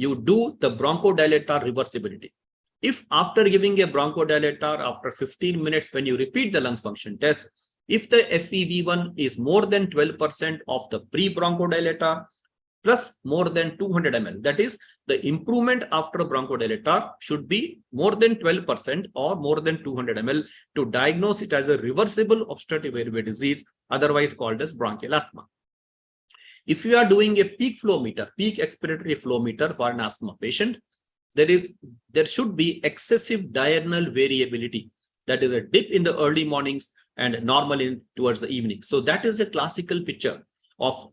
you do the bronchodilator reversibility. If after giving a bronchodilator, after 15 minutes, when you repeat the lung function test, if the FEV1 is more than 12% of the pre-bronchodilator plus more than 200 ml, that is, the improvement after bronchodilator should be more than 12% or more than 200 ml to diagnose it as a reversible obstructive airway disease, otherwise called as bronchial asthma. If you are doing a peak flow meter, peak expiratory flow meter for an asthma patient, there should be excessive diurnal variability. That is a dip in the early mornings and normal in towards the evening. So that is a classical picture of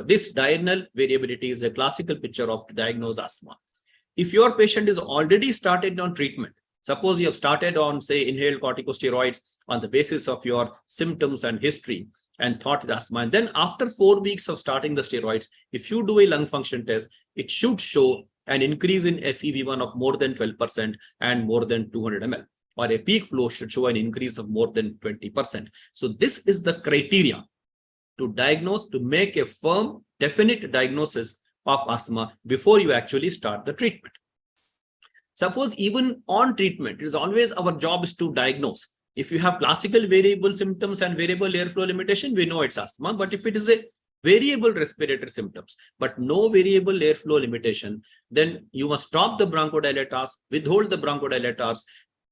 this diurnal variability is a classical picture of diagnosed asthma. If your patient is already started on treatment, suppose you have started on, say, inhaled corticosteroids on the basis of your symptoms and history and thought it's asthma, and then after 4 weeks of starting the steroids, if you do a lung function test, it should show an increase in FEV1 of more than 12% and more than 200 ml, or a peak flow should show an increase of more than 20%. So this is the criteria to diagnose, to make a firm, definite diagnosis of asthma before you actually start the treatment. Suppose even on treatment, it is always our job is to diagnose. If you have classical variable symptoms and variable airflow limitation, we know it's asthma. But if it is a variable respiratory symptoms, but no variable airflow limitation, then you must stop the bronchodilators, withhold the bronchodilators,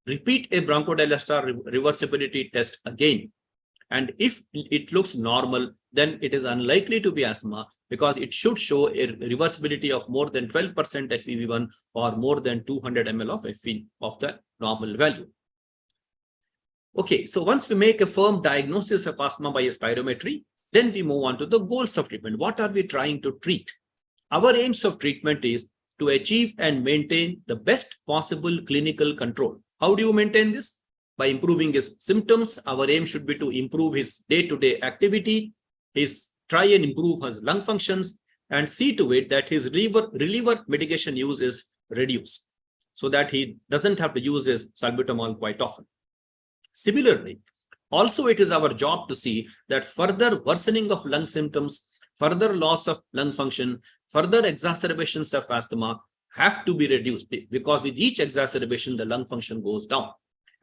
repeat a bronchodilator reversibility test again. And if it looks normal, then it is unlikely to be asthma because it should show a reversibility of more than 12% FEV1 or more than 200 ml of FE of the normal value. Okay, so once we make a firm diagnosis of asthma by a spirometry, then we move on to the goals of treatment. What are we trying to treat? Our aims of treatment is to achieve and maintain the best possible clinical control. How do you maintain this? By improving his symptoms. Our aim should be to improve his day-to-day activity, try and improve his lung functions, and see to it that his reliever medication use is reduced so that he doesn't have to use his salbutamol quite often. Similarly, also it is our job to see that further worsening of lung symptoms, further loss of lung function, further exacerbations of asthma have to be reduced, because with each exacerbation, the lung function goes down.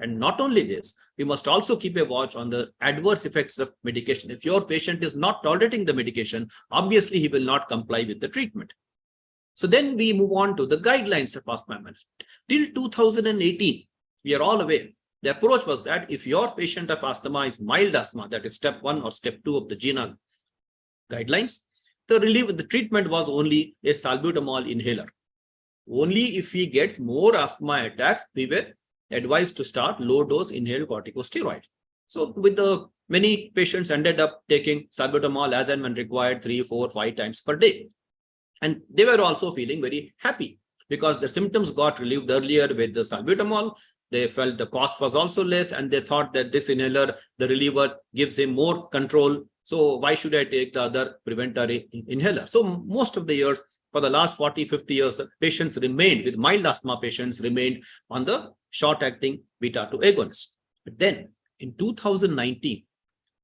And not only this, we must also keep a watch on the adverse effects of medication. If your patient is not tolerating the medication, obviously he will not comply with the treatment. So then we move on to the guidelines of asthma management. Till 2018, we are all aware, the approach was that if your patient of asthma is mild asthma, that is step 1 or step 2 of the GINA guidelines, the treatment was only a salbutamol inhaler. Only if he gets more asthma attacks, we were advised to start low-dose inhaled corticosteroid. So with the many patients ended up taking salbutamol as and when required 3, 4, 5 times per day. And they were also feeling very happy because the symptoms got relieved earlier with the salbutamol. They felt the cost was also less, and they thought that this inhaler, the reliever, gives him more control. So why should I take the other preventary inhaler? So most of the years, for the last 40, 50 years, patients remained, with mild asthma patients remained on the short-acting beta-2 agonist. But then in 2019,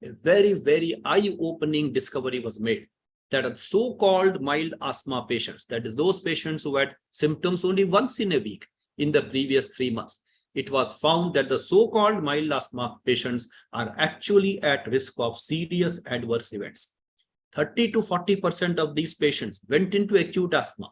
a very, very eye-opening discovery was made that are so-called mild asthma patients, that is those patients who had symptoms only once in a week in the previous 3 months, it was found that the so-called mild asthma patients are actually at risk of serious adverse events. 30 to 40% of these patients went into acute asthma.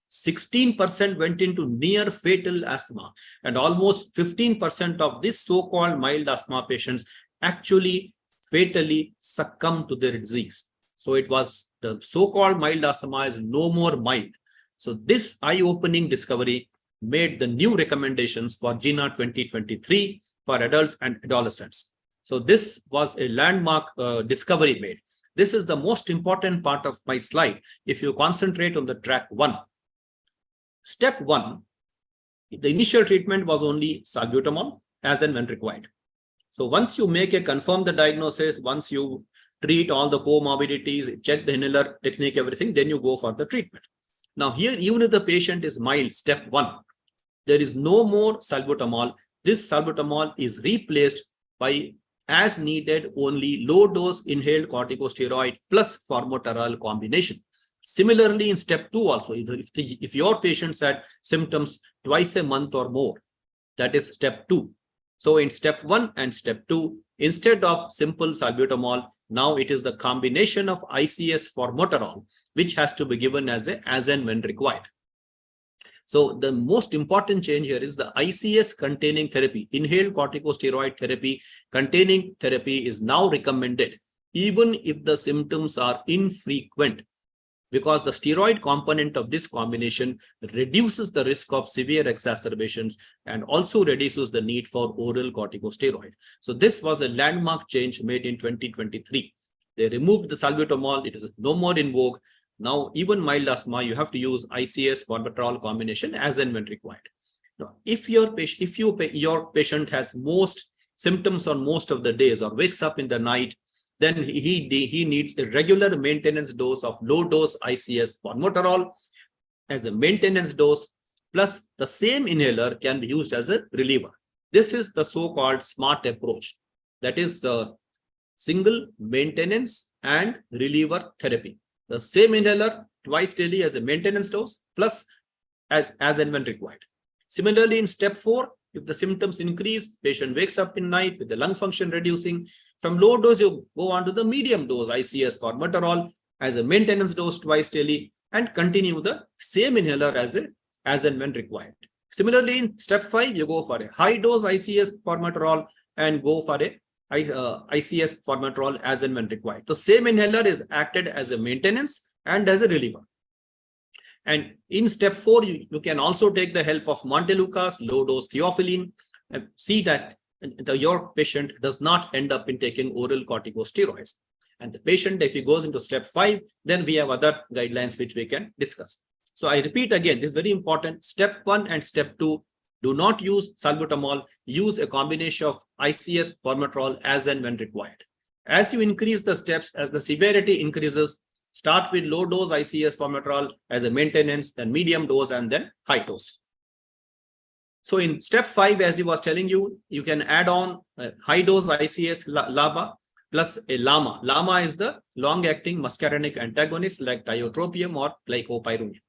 16% went into near fatal asthma, and almost 15% of this so-called mild asthma patients actually fatally succumb to their disease. So it was the so-called mild asthma is no more mild. So this eye-opening discovery made the new recommendations for GINA 2023 for adults and adolescents. So this was a landmark discovery made. This is the most important part of my slide. If you concentrate on the track 1, step 1, the initial treatment was only salbutamol as and when required. So once you confirm the diagnosis, once you treat all the comorbidities, check the inhaler technique, everything, then you go for the treatment. Now here, even if the patient is mild, step 1, there is no more salbutamol. This salbutamol is replaced by as needed only low dose inhaled corticosteroid plus formoterol combination. Similarly, in step 2 also, if your patients had symptoms twice a month or more, that is step 2. So in step 1 and step 2, instead of simple salbutamol, now it is the combination of ICS formoterol, which has to be given as and when required. So the most important change here is the ICS containing therapy, inhaled corticosteroid therapy containing therapy is now recommended, even if the symptoms are infrequent, because the steroid component of this combination reduces the risk of severe exacerbations and also reduces the need for oral corticosteroid. So this was a landmark change made in 2023. They removed the salbutamol. It is no more in vogue. Now, even mild asthma, you have to use ICS formoterol combination as and when required. Now, if your patient has most symptoms on most of the days or wakes up in the night, then he needs a regular maintenance dose of low dose ICS formoterol as a maintenance dose, plus the same inhaler can be used as a reliever. This is the so-called SMART approach. That is single, maintenance, and reliever therapy. The same inhaler twice daily as a maintenance dose, plus as and when required. Similarly, in step 4, if the symptoms increase, patient wakes up in night with the lung function reducing. From low dose, you go on to the medium dose ICS formoterol as a maintenance dose twice daily and continue the same inhaler as and when required. Similarly, in step 5, you go for a high dose ICS formoterol and go for a ICS formoterol as and when required. The same inhaler is acted as a maintenance and as a reliever. And in step 4, you can also take the help of Montelukast, low dose theophylline, and see that your patient does not end up in taking oral corticosteroids. And the patient, if he goes into step 5, then we have other guidelines which we can discuss. So I repeat again, this is very important. Step 1 and step 2, do not use salbutamol. Use a combination of ICS formoterol as and when required. As you increase the steps, as the severity increases, start with low dose ICS formoterol as a maintenance, then medium dose, and then high dose. So in step 5, as I was telling you, you can add on a high dose ICS LABA plus a LAMA. LAMA is the long-acting muscarinic antagonist like tiotropium or glycopyrronium.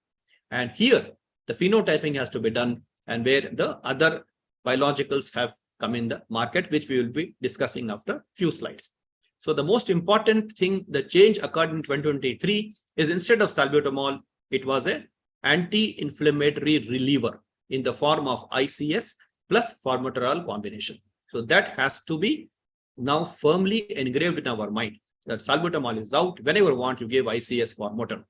And here, the phenotyping has to be done, and where the other biologicals have come in the market, which we will be discussing after a few slides. So the most important thing, the change occurred in 2023 is instead of salbutamol, it was an anti-inflammatory reliever in the form of ICS plus formoterol combination. So that has to be now firmly engraved in our mind that salbutamol is out. Whenever you want, you give ICS formoterol.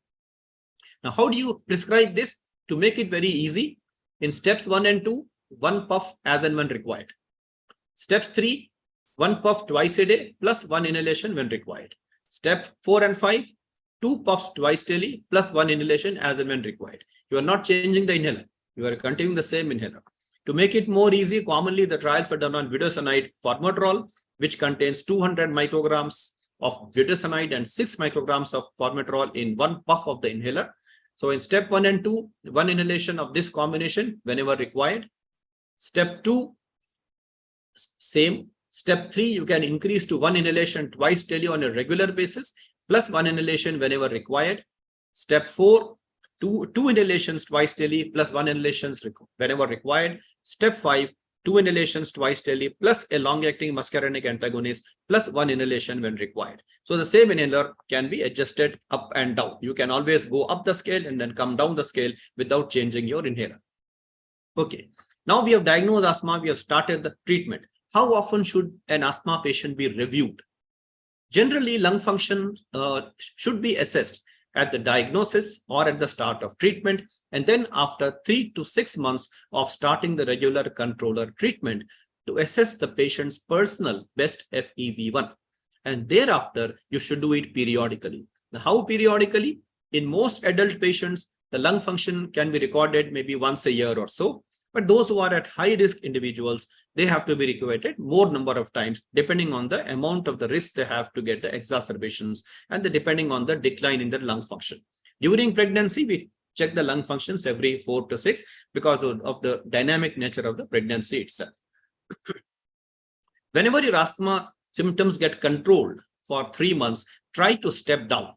Now, how do you prescribe this? To make it very easy, in steps 1 and 2, 1 puff as and when required. Steps 3, 1 puff twice a day plus 1 inhalation when required. Step 4 and 5, 2 puffs twice daily plus 1 inhalation as and when required. You are not changing the inhaler. You are continuing the same inhaler. To make it more easy, commonly the trials were done on budesonide formoterol, which contains 200 micrograms of budesonide and 6 micrograms of formoterol in 1 puff of the inhaler. So in step 1 and 2, 1 inhalation of this combination whenever required. Step 2, same. Step 3, you can increase to 1 inhalation twice daily on a regular basis, plus 1 inhalation whenever required. Step 4, two inhalations twice daily, plus 1 inhalation whenever required. Step 5, 2 inhalations twice daily, plus a long-acting muscarinic antagonist, plus 1 inhalation when required. So the same inhaler can be adjusted up and down. You can always go up the scale and then come down the scale without changing your inhaler. Okay, now we have diagnosed asthma, we have started the treatment. How often should an asthma patient be reviewed? Generally, lung function should be assessed at the diagnosis or at the start of treatment, and then after 3 to 6 months of starting the regular controller treatment to assess the patient's personal best FEV1. And thereafter, you should do it periodically. Now, how periodically? In most adult patients, the lung function can be recorded maybe once a year or so. But those who are at high risk individuals, they have to be recorded more number of times, depending on the amount of the risk they have to get the exacerbations and depending on the decline in the lung function. During pregnancy, we check the lung functions every 4 to 6 because of the dynamic nature of the pregnancy itself. Whenever your asthma symptoms get controlled for 3 months, try to step down.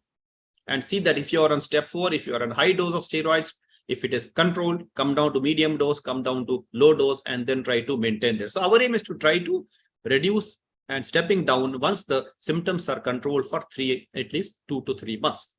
and see that if you are on step 4, if you are on high dose of steroids, if it is controlled, come down to medium dose, come down to low dose, and then try to maintain this. So our aim is to try to reduce and stepping down once the symptoms are controlled for at least 2 to 3 months.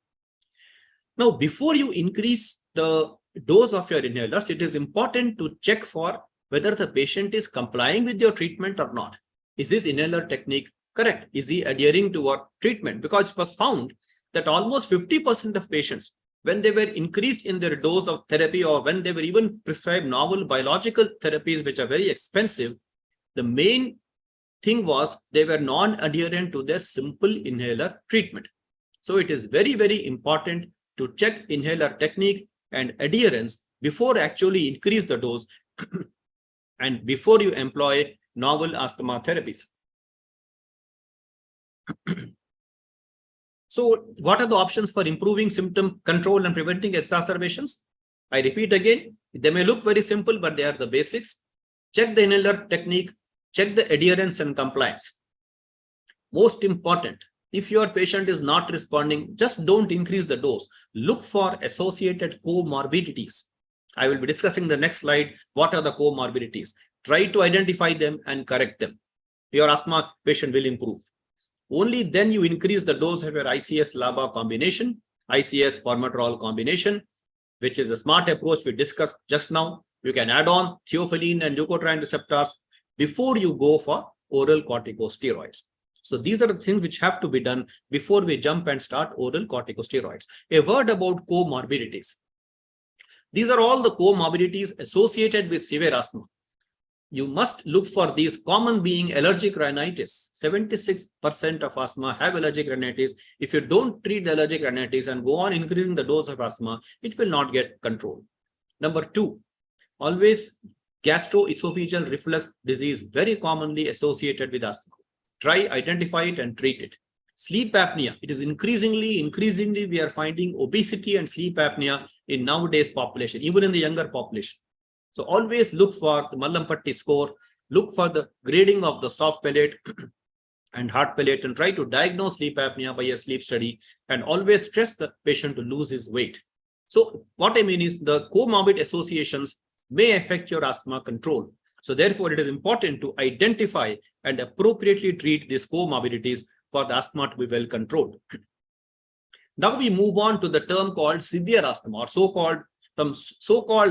Now, before you increase the dose of your inhalers, it is important to check for whether the patient is complying with your treatment or not. Is his inhaler technique correct? Is he adhering to our treatment? Because it was found that almost 50% of patients, when they were increased in their dose of therapy, or when they were even prescribed novel biological therapies, which are very expensive, the main thing was they were non-adherent to their simple inhaler treatment. So it is very, very important to check inhaler technique and adherence before actually increase the dose and before you employ novel asthma therapies. So what are the options for improving symptom control and preventing exacerbations? I repeat again, they may look very simple, but they are the basics. Check the inhaler technique, check the adherence and compliance. Most important, if your patient is not responding, just don't increase the dose. Look for associated comorbidities. I will be discussing the next slide. What are the comorbidities? Try to identify them and correct them. Your asthma patient will improve. Only then you increase the dose of your ICS-LABA combination, ICS formoterol combination, which is a smart approach we discussed just now. You can add on theophylline and leukotriene receptors before you go for oral corticosteroids. So these are the things which have to be done before we jump and start oral corticosteroids. A word about comorbidities. These are all the comorbidities associated with severe asthma. You must look for these, common being allergic rhinitis. 76% of asthma have allergic rhinitis. If you don't treat the allergic rhinitis and go on increasing the dose of asthma, it will not get controlled. Number 2, always gastroesophageal reflux disease, very commonly associated with asthma. Try, identify it and treat it. Sleep apnea, it is increasingly we are finding obesity and sleep apnea in nowadays population, even in the younger population. So always look for the Mallampatti score, look for the grading of the soft palate and hard palate, and try to diagnose sleep apnea by a sleep study, and always stress the patient to lose his weight. So what I mean is the comorbid associations may affect your asthma control. So therefore, it is important to identify and appropriately treat these comorbidities for the asthma to be well controlled. Now we move on to the term called severe asthma, or so-called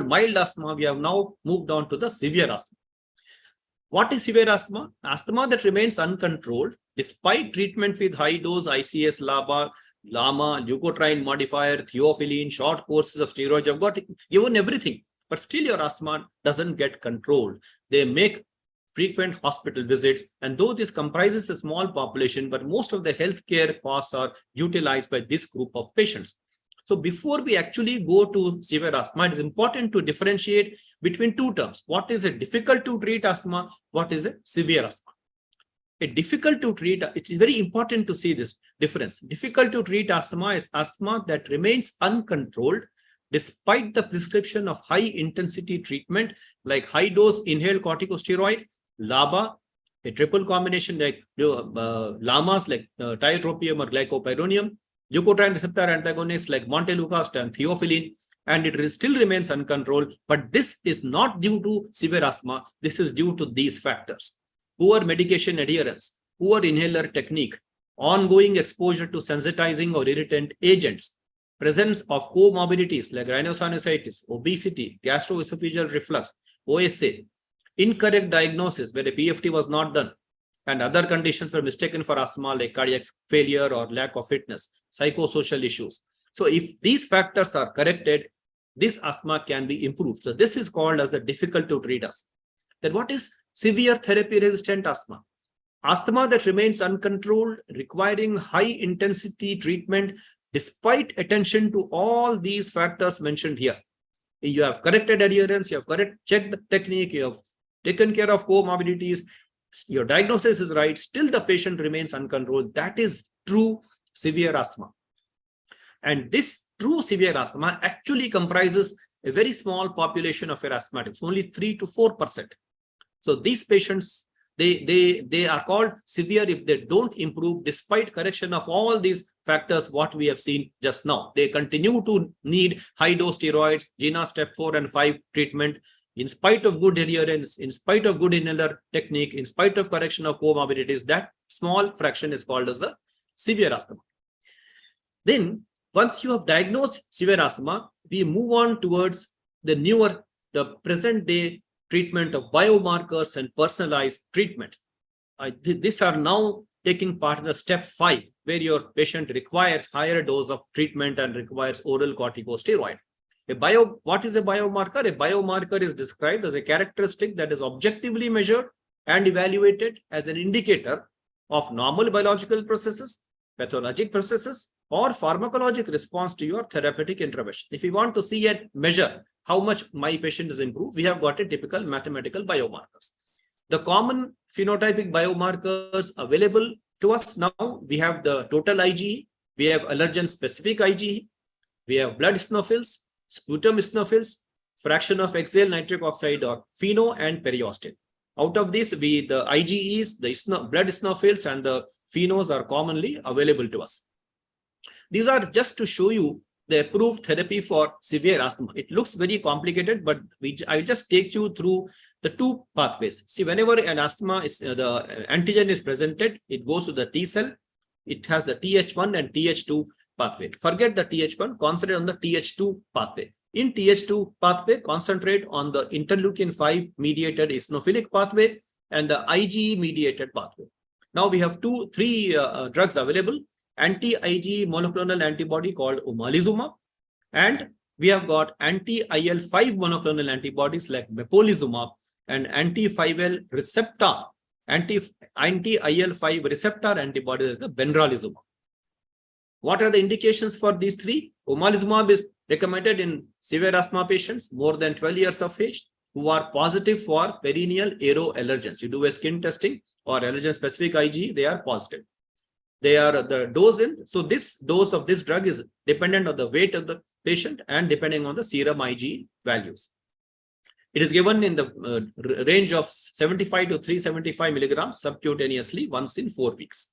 mild asthma. We have now moved on to the severe asthma. What is severe asthma? Asthma that remains uncontrolled despite treatment with high dose ICS, LABA, LAMA, leukotriene modifier, theophylline, short courses of steroids. You've got given everything, but still your asthma doesn't get controlled. They make frequent hospital visits, and though this comprises a small population, but most of the healthcare costs are utilized by this group of patients. So before we actually go to severe asthma, it is important to differentiate between two terms. What is a difficult to treat asthma? What is a severe asthma? A difficult to treat, it is very important to see this difference. Difficult to treat asthma is asthma that remains uncontrolled despite the prescription of high intensity treatment like high dose inhaled corticosteroid, LABA, a triple combination like LAMAs like tiotropium or glycopyrronium, leukotriene receptor antagonists like montelukast and theophylline, and it still remains uncontrolled. But this is not due to severe asthma. This is due to these factors: poor medication adherence, poor inhaler technique, ongoing exposure to sensitizing or irritant agents, presence of comorbidities like rhinosinusitis, obesity, gastroesophageal reflux, OSA, incorrect diagnosis where a PFT was not done, and other conditions were mistaken for asthma like cardiac failure or lack of fitness, psychosocial issues. So if these factors are corrected, this asthma can be improved. So this is called as the difficult to treat asthma. Then what is severe therapy resistant asthma? Asthma that remains uncontrolled, requiring high intensity treatment despite attention to all these factors mentioned here. You have corrected adherence, you have checked the technique, you have taken care of comorbidities, your diagnosis is right, still the patient remains uncontrolled. That is true severe asthma. And this true severe asthma actually comprises a very small population of your asthmatics, only 3 to 4%. So these patients They are called severe if they don't improve despite correction of all these factors what we have seen just now. They continue to need high dose steroids, GINA step 4 and 5 treatment in spite of good adherence, in spite of good inhaler technique, in spite of correction of comorbidities. That small fraction is called as a severe asthma. Then once you have diagnosed severe asthma, we move on towards the present day treatment of biomarkers and personalized treatment. These are now taking part in the step 5, where your patient requires higher dose of treatment and requires oral corticosteroid. What is a biomarker? A biomarker is described as a characteristic that is objectively measured and evaluated as an indicator of normal biological processes, pathologic processes, or pharmacologic response to your therapeutic intervention. If you want to see and measure how much my patient is improved, we have got a typical mathematical biomarkers. The common phenotypic biomarkers available to us now, we have the total IgE, we have allergen-specific IgE, we have blood eosinophils, sputum eosinophils, fraction of exhaled nitric oxide or FeNO, and periostin. Out of these, the IgEs, the blood eosinophils, and the FeNOs are commonly available to us. These are just to show you the approved therapy for severe asthma. It looks very complicated, but I will just take you through the two pathways. See, whenever an asthma is the antigen is presented, it goes to the T cell. It has the Th1 and Th2 pathway. Forget the Th1, concentrate on the Th2 pathway. In Th2 pathway, concentrate on the interleukin-5 mediated eosinophilic pathway and the IgE mediated pathway. Now we have three drugs available: anti-IgE monoclonal antibody called omalizumab, and we have got anti-IL-5 monoclonal antibodies like mepolizumab, and anti-5L receptor, anti-IL-5 receptor antibodies is the benralizumab. What are the indications for these three? Omalizumab is recommended in severe asthma patients more than 12 years of age who are positive for perennial aeroallergens. You do a skin testing or allergen-specific IgE, they are positive. They are the dose in. So this dose of this drug is dependent on the weight of the patient and depending on the serum IgE values. It is given in the range of 75 to 375 milligrams subcutaneously once in 4 weeks.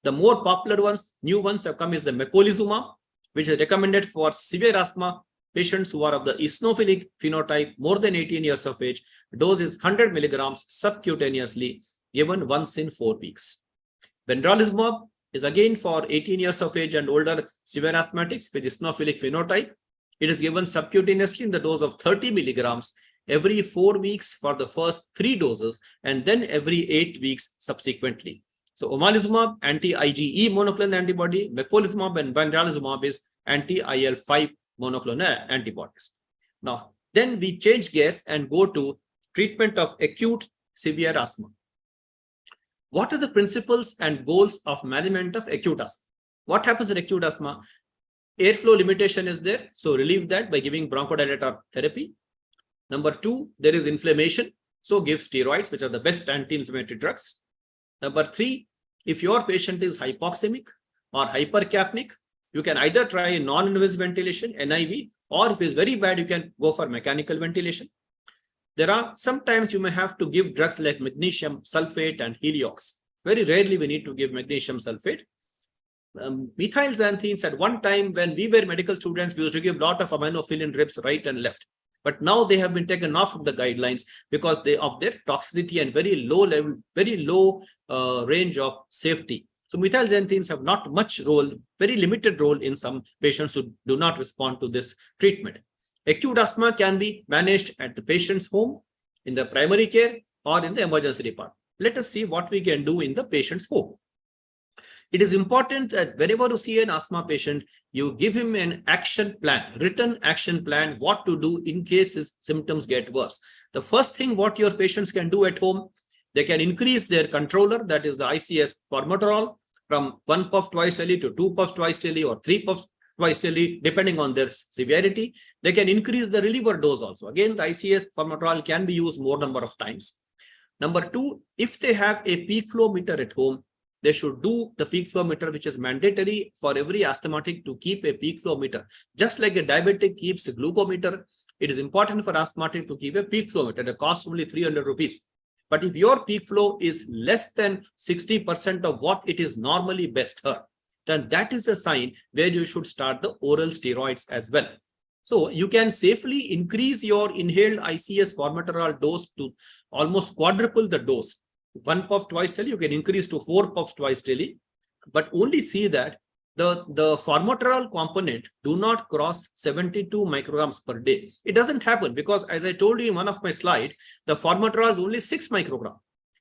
The more popular ones, new ones have come, is the mepolizumab, which is recommended for severe asthma patients who are of the eosinophilic phenotype more than 18 years of age. Dose is 100 milligrams subcutaneously given once in 4 weeks. Benralizumab is again for 18 years of age and older severe asthmatics with eosinophilic phenotype. It is given subcutaneously in the dose of 30 milligrams every 4 weeks for the first 3 doses and then every 8 weeks subsequently. So omalizumab, anti-IgE monoclonal antibody, mepolizumab and benralizumab is anti-IL-5 monoclonal antibodies. Now, then we change gears and go to treatment of acute severe asthma. What are the principles and goals of management of acute asthma? What happens in acute asthma? Airflow limitation is there, so relieve that by giving bronchodilator therapy. Number 2, there is inflammation, so give steroids, which are the best anti-inflammatory drugs. Number 3, if your patient is hypoxemic or hypercapnic, you can either try non-invasive ventilation, NIV, or if it's very bad, you can go for mechanical ventilation. There are sometimes you may have to give drugs like magnesium sulfate and Heliox. Very rarely we need to give magnesium sulfate. Methylxanthines, at one time when we were medical students, we used to give a lot of aminophylline drips right and left. But now they have been taken off of the guidelines because of their toxicity and very low level, very low range of safety. So methylxanthines have not much role, very limited role in some patients who do not respond to this treatment. Acute asthma can be managed at the patient's home, in the primary care, or in the emergency department. Let us see what we can do in the patient's home. It is important that whenever you see an asthma patient, you give him an action plan, written action plan, what to do in case his symptoms get worse. The first thing what your patients can do at home, they can increase their controller, that is the ICS formoterol, from 1 puff twice daily to 2 puffs twice daily or 3 puffs twice daily, depending on their severity. They can increase the reliever dose also. Again, the ICS formoterol can be used more number of times. Number 2, if they have a peak flow meter at home, they should do the peak flow meter, which is mandatory for every asthmatic to keep a peak flow meter. Just like a diabetic keeps a glucometer, it is important for asthmatic to keep a peak flow meter. It costs only 300 rupees. But if your peak flow is less than 60% of what it is normally best heard, then that is a sign where you should start the oral steroids as well. So you can safely increase your inhaled ICS formoterol dose to almost quadruple the dose. 1 puff twice daily, you can increase to 4 puffs twice daily, but only see that the formoterol component do not cross 72 micrograms per day. It doesn't happen because, as I told you in one of my slides, the formoterol is only 6 microgram.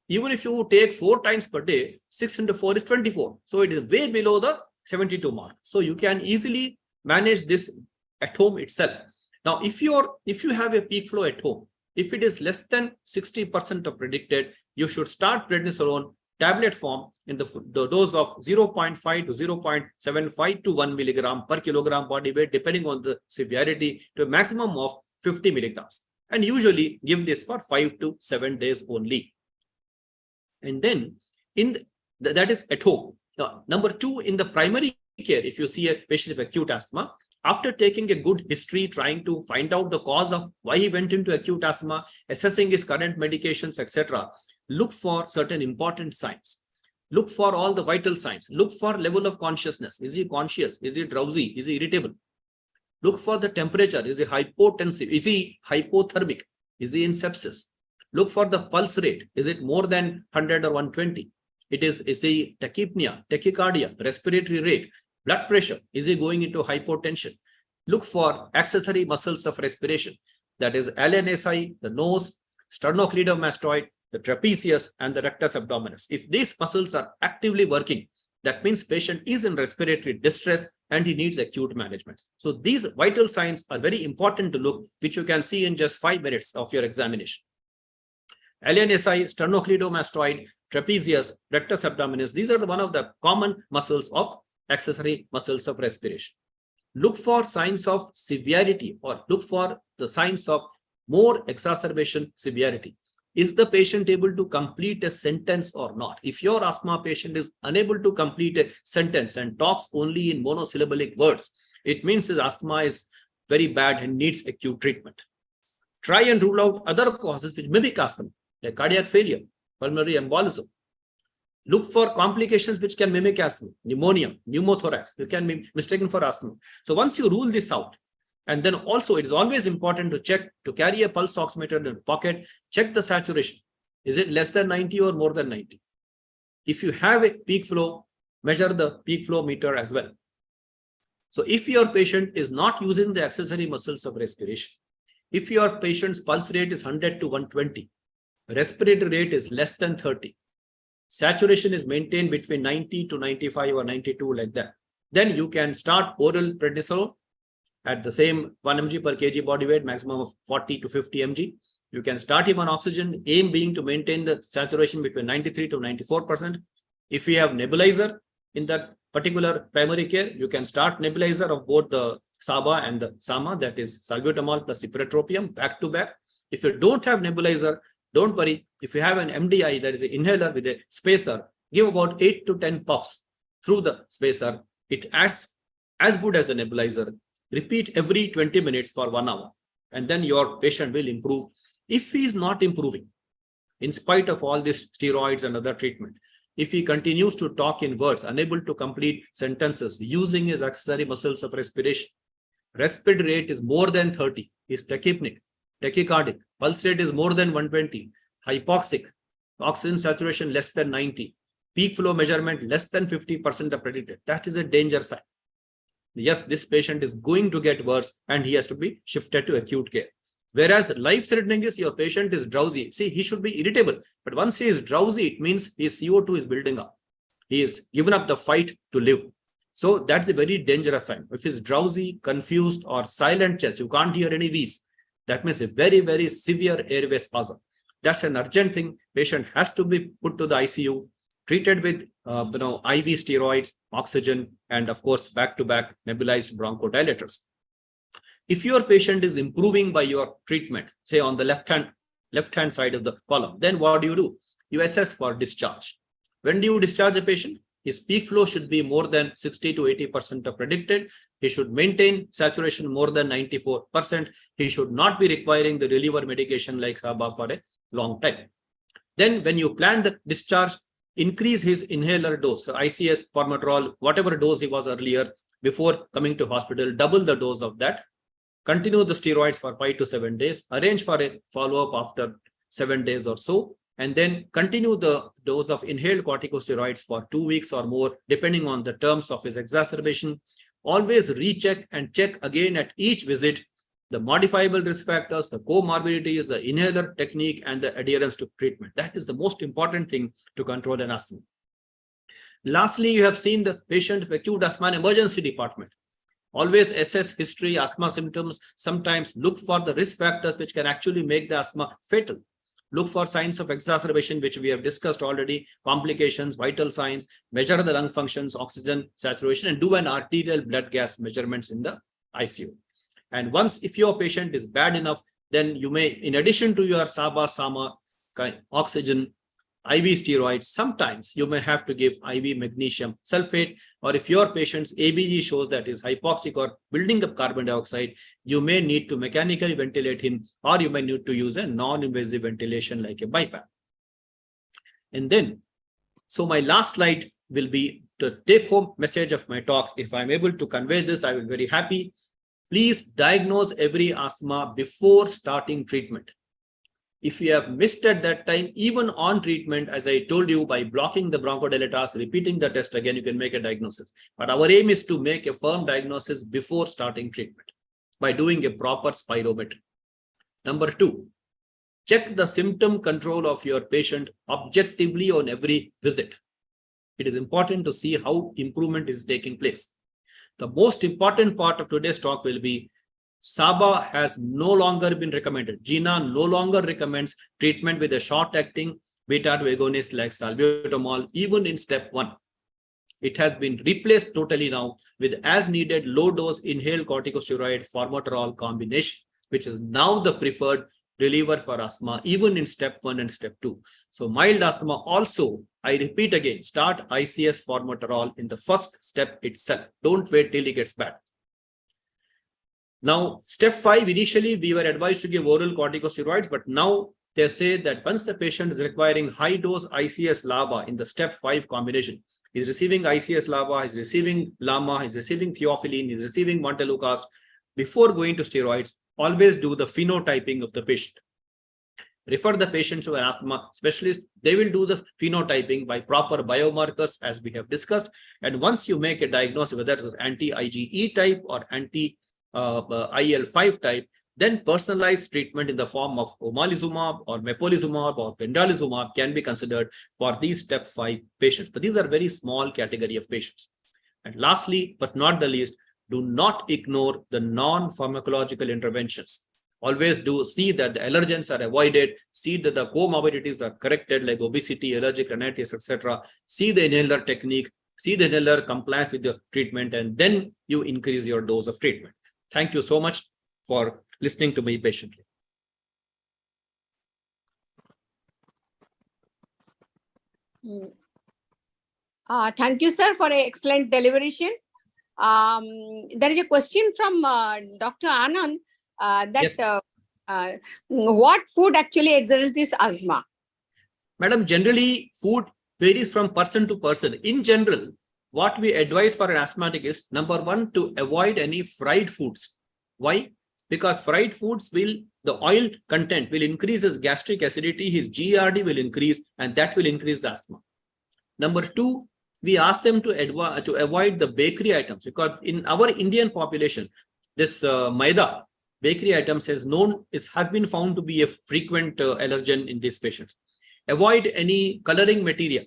Even if you take 4 times per day, 6 into 4 is 24. So it is way below the 72 mark. So you can easily manage this at home itself. Now, if you have a peak flow at home, if it is less than 60% of predicted, you should start prednisolone tablet form in the dose of 0.5 to 0.75 to 1 milligram per kilogram body weight, depending on the severity, to a maximum of 50 milligrams. And usually give this for 5 to 7 days only. And then that is at home. Now, number 2, in the primary care, if you see a patient with acute asthma, after taking a good history, trying to find out the cause of why he went into acute asthma, assessing his current medications, etc., look for certain important signs. Look for all the vital signs. Look for level of consciousness. Is he conscious? Is he drowsy? Is he irritable? Look for the temperature. Is he hypotensive? Is he hypothermic? Is he in sepsis? Look for the pulse rate. Is it more than 100 or 120? Is he tachypnea, tachycardia, respiratory rate, blood pressure? Is he going into hypotension? Look for accessory muscles of respiration. That is LNSI, the nose, sternocleidomastoid, the trapezius, and the rectus abdominis. If these muscles are actively working, that means patient is in respiratory distress and he needs acute management. So these vital signs are very important to look, which you can see in just 5 minutes of your examination. LNSI, sternocleidomastoid, trapezius, rectus abdominis, these are one of the common muscles of accessory muscles of respiration. Look for signs of severity, or look for the signs of more exacerbation severity. Is the patient able to complete a sentence or not? If your asthma patient is unable to complete a sentence and talks only in monosyllabic words, it means his asthma is very bad and needs acute treatment. Try and rule out other causes which mimic asthma, like cardiac failure, pulmonary embolism. Look for complications which can mimic asthma, pneumonia, pneumothorax. You can be mistaken for asthma. So once you rule this out, and then also it is always important to check, to carry a pulse oximeter in the pocket, check the saturation. Is it less than 90 or more than 90? If you have a peak flow, measure the peak flow meter as well. So if your patient is not using the accessory muscles of respiration, if your patient's pulse rate is 100 to 120, respiratory rate is less than 30, saturation is maintained between 90 to 95 or 92, like that, then you can start oral prednisolone at the same 1 mg per kg body weight, maximum of 40 to 50 mg. You can start him on oxygen, aim being to maintain the saturation between 93 to 94%. If you have nebulizer in that particular primary care, you can start nebulizer of both the SABA and the SAMA, that is salbutamol plus ipratropium, back to back. If you don't have nebulizer, don't worry. If you have an MDI, that is an inhaler with a spacer, give about 8 to 10 puffs through the spacer. It acts as good as a nebulizer. Repeat every 20 minutes for 1 hour, and then your patient will improve. If he is not improving, in spite of all these steroids and other treatment, if he continues to talk in words, unable to complete sentences, using his accessory muscles of respiration, respiratory rate is more than 30, is tachypnic, tachycardic, pulse rate is more than 120, hypoxic, oxygen saturation less than 90, peak flow measurement less than 50% of predicted, that is a danger sign. Yes, this patient is going to get worse and he has to be shifted to acute care. Whereas life-threatening is your patient is drowsy. See, he should be irritable, but once he is drowsy, it means his CO2 is building up. He is given up the fight to live. So that's a very dangerous sign. If he's drowsy, confused, or silent chest, you can't hear any wheeze, that means a very, very severe airway spasm. That's an urgent thing. Patient has to be put to the ICU, treated with IV steroids, oxygen, and of course, back-to-back nebulized bronchodilators. If your patient is improving by your treatment, say on the left-hand side of the column, then what do? You assess for discharge. When do you discharge a patient? His peak flow should be more than 60 to 80% of predicted. He should maintain saturation more than 94%. He should not be requiring the reliever medication like SABA for a long time. Then when you plan the discharge, increase his inhaler dose. So ICS, formoterol, whatever dose he was earlier before coming to hospital, double the dose of that. Continue the steroids for 5 to 7 days. Arrange for a follow-up after 7 days or so. And then continue the dose of inhaled corticosteroids for 2 weeks or more, depending on the terms of his exacerbation. Always recheck and check again at each visit the modifiable risk factors, the comorbidities, the inhaler technique, and the adherence to treatment. That is the most important thing to control an asthma. Lastly, you have seen the patient with acute asthma in emergency department. Always assess history, asthma symptoms. Sometimes look for the risk factors which can actually make the asthma fatal. Look for signs of exacerbation, which we have discussed already, complications, vital signs, measure the lung functions, oxygen saturation, and do an arterial blood gas measurements in the ICU. And once, if your patient is bad enough, then you may, in addition to your SABA, SAMA, oxygen, IV steroids, sometimes you may have to give IV magnesium sulfate, or if your patient's ABG shows that is hypoxic or building up carbon dioxide, you may need to mechanically ventilate him, or you may need to use a non-invasive ventilation like a BiPAP. And then, so my last slide will be the take-home message of my talk. If I'm able to convey this, I will be very happy. Please diagnose every asthma before starting treatment. If you have missed at that time, even on treatment, as I told you, by blocking the bronchodilators, repeating the test again, you can make a diagnosis. But our aim is to make a firm diagnosis before starting treatment by doing a proper spirometry. Number 2, check the symptom control of your patient objectively on every visit. It is important to see how improvement is taking place. The most important part of today's talk will be SABA has no longer been recommended. GINA no longer recommends treatment with a short-acting beta-2 agonist like salbutamol, even in step 1. It has been replaced totally now with as-needed low-dose inhaled corticosteroid formoterol combination, which is now the preferred reliever for asthma, even in step 1 and step 2. So mild asthma also, I repeat again, start ICS formoterol in the first step itself. Don't wait till it gets bad. Now, step 5, initially we were advised to give oral corticosteroids, but now they say that once the patient is requiring high dose ICS LABA in the step 5 combination, he's receiving ICS LABA, he's receiving LAMA, he's receiving theophylline, he's receiving montelukast. Before going to steroids, always do the phenotyping of the patient. Refer the patient to an asthma specialist. They will do the phenotyping by proper biomarkers, as we have discussed. And once you make a diagnosis, whether it is anti-IgE type or anti-IL-5 type, then personalized treatment in the form of omalizumab or mepolizumab or pembrolizumab can be considered for these step 5 patients. But these are very small category of patients. And lastly, but not the least, do not ignore the non-pharmacological interventions. Always do see that the allergens are avoided, see that the comorbidities are corrected like obesity, allergic rhinitis, etc. See the inhaler technique, see the inhaler compliance with the treatment, and then you increase your dose of treatment. Thank you so much for listening to me patiently. Thank you, sir, for an excellent deliberation. There is a question from Dr. Anand that Yes. What food actually exerts this asthma? Madam, generally food varies from person to person. In general, what we advise for an asthmatic is, number 1, to avoid any fried foods. Why? Because fried foods the oil content will increase his gastric acidity, his GERD will increase, and that will increase the asthma. Number 2, we ask them to avoid the bakery items, because in our Indian population, this maida, bakery items has been found to be a frequent allergen in these patients. Avoid any coloring material.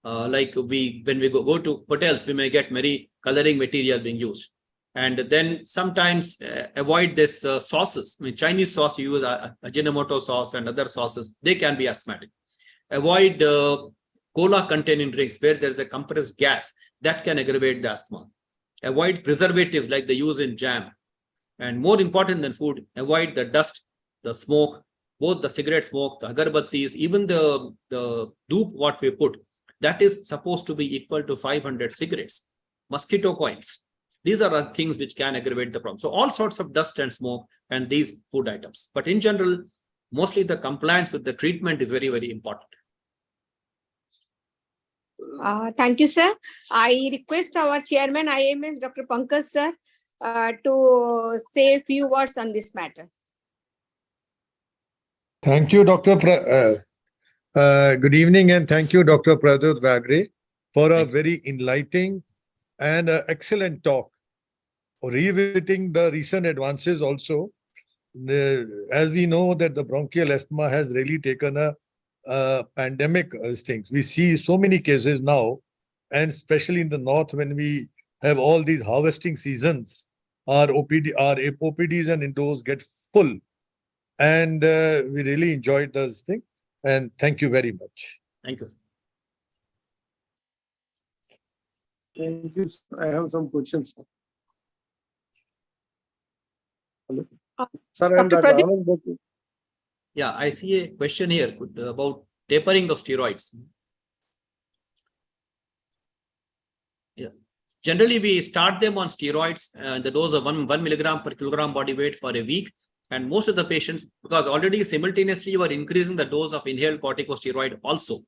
Like when we go to hotels, we may get many coloring material being used. And then sometimes avoid this sauces. I mean, Chinese sauce, you use Ajinomoto sauce and other sauces, they can be asthmatic. Avoid cola containing drinks where there's a compressed gas that can aggravate the asthma. Avoid preservatives like they use in jam. And more important than food, avoid the dust, the smoke, both the cigarette smoke, the agarbattis, even the dhoop what we put, that is supposed to be equal to 500 cigarettes. Mosquito coils. These are things which can aggravate the problem. So all sorts of dust and smoke and these food items. But in general, Mostly the compliance with the treatment is very, very important. Thank you, sir. I request our chairman, IMS, Dr. Pankaj, sir, to say a few words on this matter. Thank you, good evening, and thank you, Dr. Pradyut Vagre, for a Thank you. very enlightening and excellent talk, revisiting the recent advances also. As we know that the bronchial asthma has really taken a pandemic things. We see so many cases now, and especially in the north when we have all these harvesting seasons, our OPDs and indoors get full. And we really enjoyed this thing. And thank you very much. Thank you. Thank you. I have some questions. Hello. Sir, I am Dr. Dr. Pradeep. Anand Bhatt. Yeah, I see a question here about tapering of steroids. Yeah. Generally, we start them on steroids, the dose of 1 milligram per kilogram body weight for a week. And most of the patients, because already simultaneously you are increasing the dose of inhaled corticosteroid also.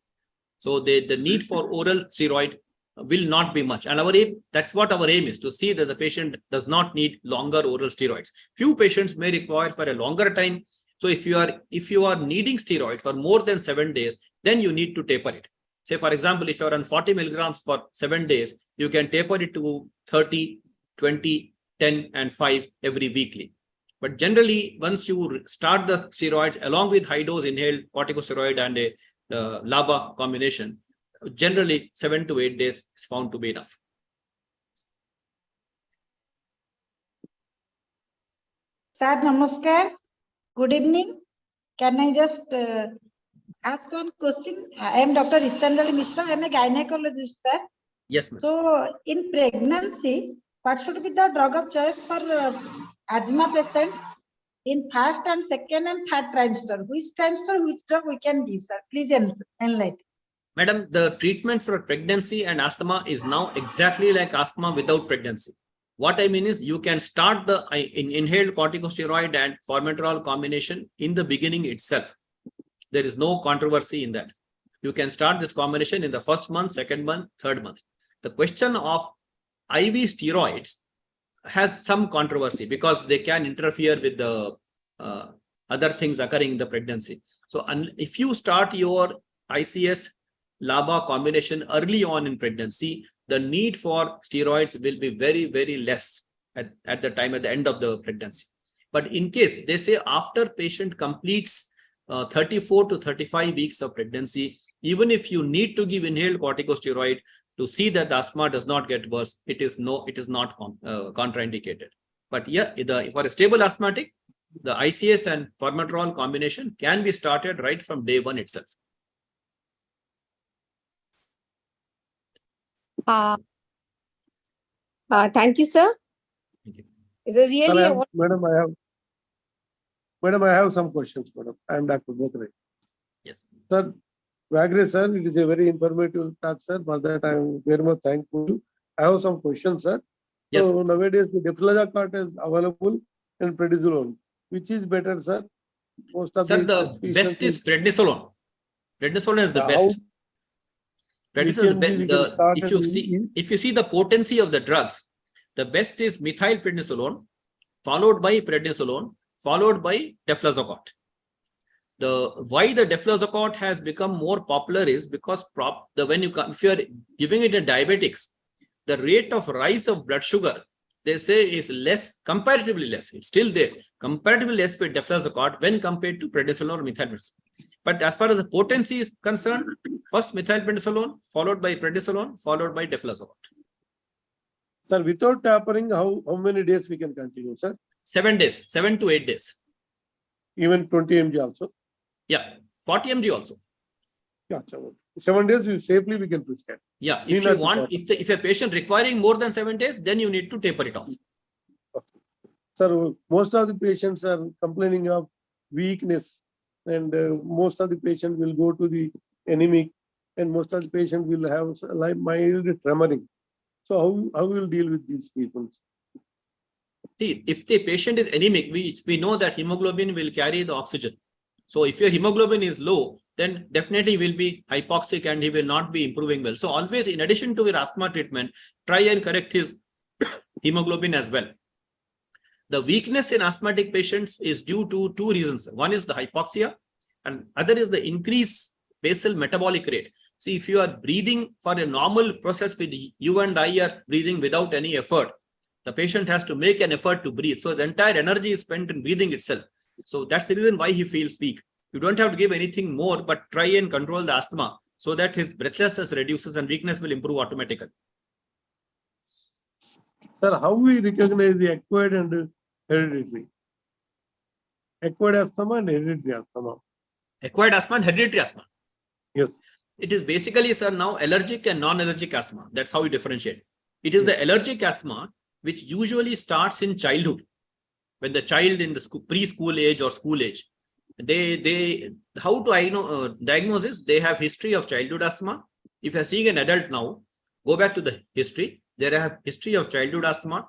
So the need for oral steroid will not be much. And our aim, that's what our aim is, to see that the patient does not need longer oral steroids. Few patients may require for a longer time. So if you are needing steroid for more than 7 days, then you need to taper it. Say, for example, if you're on 40 milligrams for 7 days, you can taper it to 30, 20, 10, and 5 every weekly. But generally, once you start the steroids along with high dose inhaled corticosteroid and a LABA combination, generally 7 to 8 days is found to be enough. Sir, namaskar. Good evening. Can I just ask one question? I am Dr. Ritanjali Mishra. I am a gynecologist, sir. Yes, ma'am. So, in pregnancy, what should be the drug of choice for asthma patients in first and second and third trimester? Which trimester, which drug we can give, sir? Please enlighten. Madam, the treatment for pregnancy and asthma is now exactly like asthma without pregnancy. What I mean is you can start the inhaled corticosteroid and formoterol combination in the beginning itself. There is no controversy in that. You can start this combination in the first month, second month, third month. The question of IV steroids has some controversy because they can interfere with the other things occurring in the pregnancy. So if you start your ICS LABA combination early on in pregnancy, the need for steroids will be very, very less at the end of the pregnancy. But in case they say after patient completes 34 to 35 weeks of pregnancy, even if you need to give inhaled corticosteroid to see that the asthma does not get worse, it is not contraindicated. But yeah, for a stable asthmatic, the ICS and formoterol combination can be started right from day one itself. Thank you, sir. Thank you. Is it really Sir, Madam, I have some questions, madam. I am Dr. Bothre. Yes. Sir, Vagre, sir, it is a very informative talk, sir. For that, I am very much thankful. I have some questions, sir. Yes. So nowadays, the Deflazacort is available and prednisolone. Which is better, sir? Most of Sir, the best is prednisolone. Prednisolone is the best. If you see the potency of the drugs, the best is methylprednisolone, followed by prednisolone, followed by deflazacort. Why the deflazacort has become more popular is because if you are giving it in diabetics, the rate of rise of blood sugar, they say, is less, comparatively less. It's still there, comparatively less with deflazacort when compared to prednisolone or methylprednisolone. But as far as the potency is concerned, first methylprednisolone, followed by prednisolone, followed by deflazacort. Sir, without tapering, how many days we can continue, sir? 7 days, 7 to 8 days. Even 20 mg also? Yeah, 40 mg also. Yeah, 7 days we can prescribe. Yeah, if you want, if a patient requiring more than 7 days, then you need to taper it off. Okay. Sir, most of the patients are complaining of weakness, and most of the patients will go to the anemic, and most of the patients will have like mild tremoring. So how will deal with these people? See, if the patient is anemic, we know that hemoglobin will carry the oxygen. So if your hemoglobin is low, then definitely will be hypoxic and he will not be improving well. So always, in addition to your asthma treatment, try and correct his hemoglobin as well. The weakness in asthmatic patients is due to two reasons. One is the hypoxia, and other is the increased basal metabolic rate. See, if you are breathing for a normal process, with you and I are breathing without any effort, the patient has to make an effort to breathe. So his entire energy is spent in breathing itself. So that's the reason why he feels weak. You don't have to give anything more, but try and control the asthma so that his breathlessness reduces and weakness will improve automatically. Sir, how we recognize the acquired and hereditary? Acquired asthma and hereditary asthma. Acquired asthma and hereditary asthma. Yes. It is basically, sir, now allergic and non-allergic asthma. That's how we differentiate. It is the allergic asthma which usually starts in childhood. When the child in the preschool age or school age, how do I know diagnosis? They have history of childhood asthma. If you're seeing an adult now, go back to the history. They have history of childhood asthma.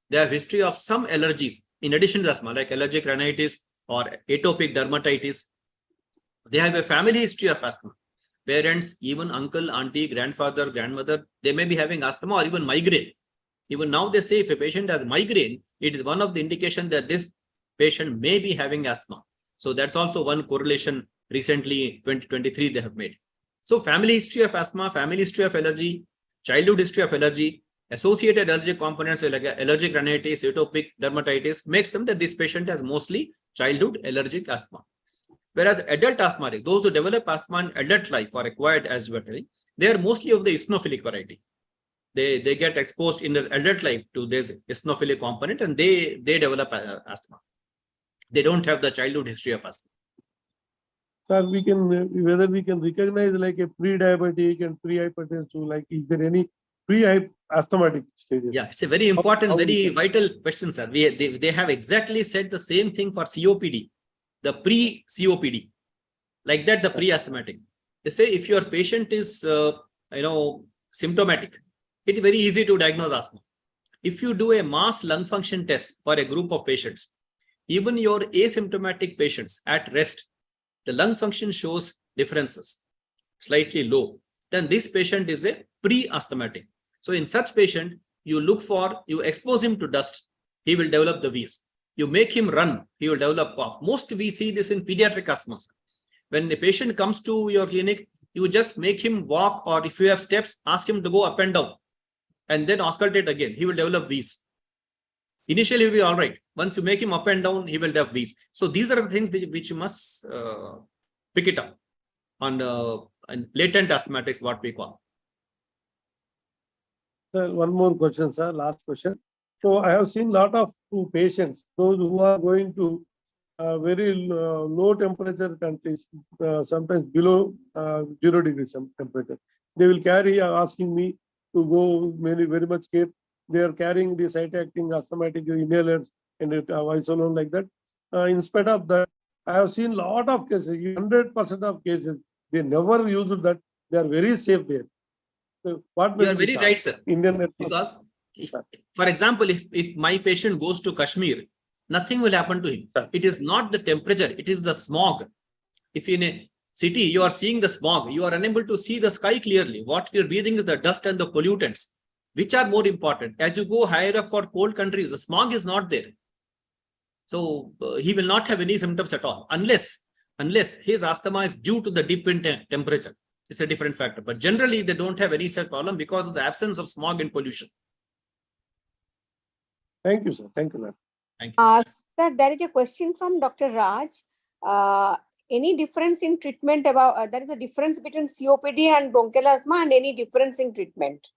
They have history of some allergies in addition to asthma, like allergic rhinitis or atopic dermatitis. They have a family history of asthma. Parents, even uncle, auntie, grandfather, grandmother, they may be having asthma or even migraine. Even now they say if a patient has migraine, it is one of the indication that this patient may be having asthma. So that's also one correlation recently, 2023, they have made. So family history of asthma, family history of allergy, childhood history of allergy, associated allergic components like allergic rhinitis, atopic dermatitis makes them that this patient has mostly childhood allergic asthma. Whereas adult asthmatic, those who develop asthma in adult life or acquired asthmatic, they are mostly of the eosinophilic variety. They get exposed in their adult life to this eosinophilic component and they develop asthma. They don't have the childhood history of asthma. Sir, whether we can recognize like a pre-diabetic and pre-hypertensive, like is there any pre-asthmatic stages? Yeah, it's a very important, How very vital question, sir. They have exactly said the same thing for COPD, the pre-COPD, like that, the pre-asthmatic. They say if your patient is, symptomatic, it is very easy to diagnose asthma. If you do a mass lung function test for a group of patients, even your asymptomatic patients at rest, the lung function shows differences, slightly low, then this patient is a pre-asthmatic. So in such patient, you expose him to dust, he will develop the wheeze. You make him run, he will develop cough. Most we see this in pediatric asthma. When the patient comes to your clinic, you just make him walk, or if you have steps, ask him to go up and down and then auscultate again, he will develop wheeze. Initially, he will be all right. Once you make him up and down, he will develop wheeze. So these are the things which you must pick it up on latent asthmatics, what we call. Sir, one more question, sir. Last question. So I have seen a lot of patients, those who are going to very low temperature countries, sometimes below 0 degrees temperature. They will carry asking me to go very much care. They are carrying the site-acting asthmatic inhalers and isolone like that. In spite of that, I have seen a lot of cases, 100% of cases, they never used that. They are very safe there. So what You are very right, sir. Indian Because for example, if my patient goes to Kashmir, nothing will happen to him. It is not the temperature, it is the smog. If in a city you are seeing the smog, you are unable to see the sky clearly. What you're breathing is the dust and the pollutants. Which are more important? As you go higher up for cold countries, the smog is not there. So he will not have any symptoms at all, unless his asthma is due to the dip in temperature. It's a different factor. But generally, they don't have any such problem because of the absence of smog and pollution. Thank you, sir. Thank you, ma'am. Thank you. Sir, there is a question from Dr. Raj. Any difference in treatment there is a difference between COPD and bronchial asthma, and any difference in treatment?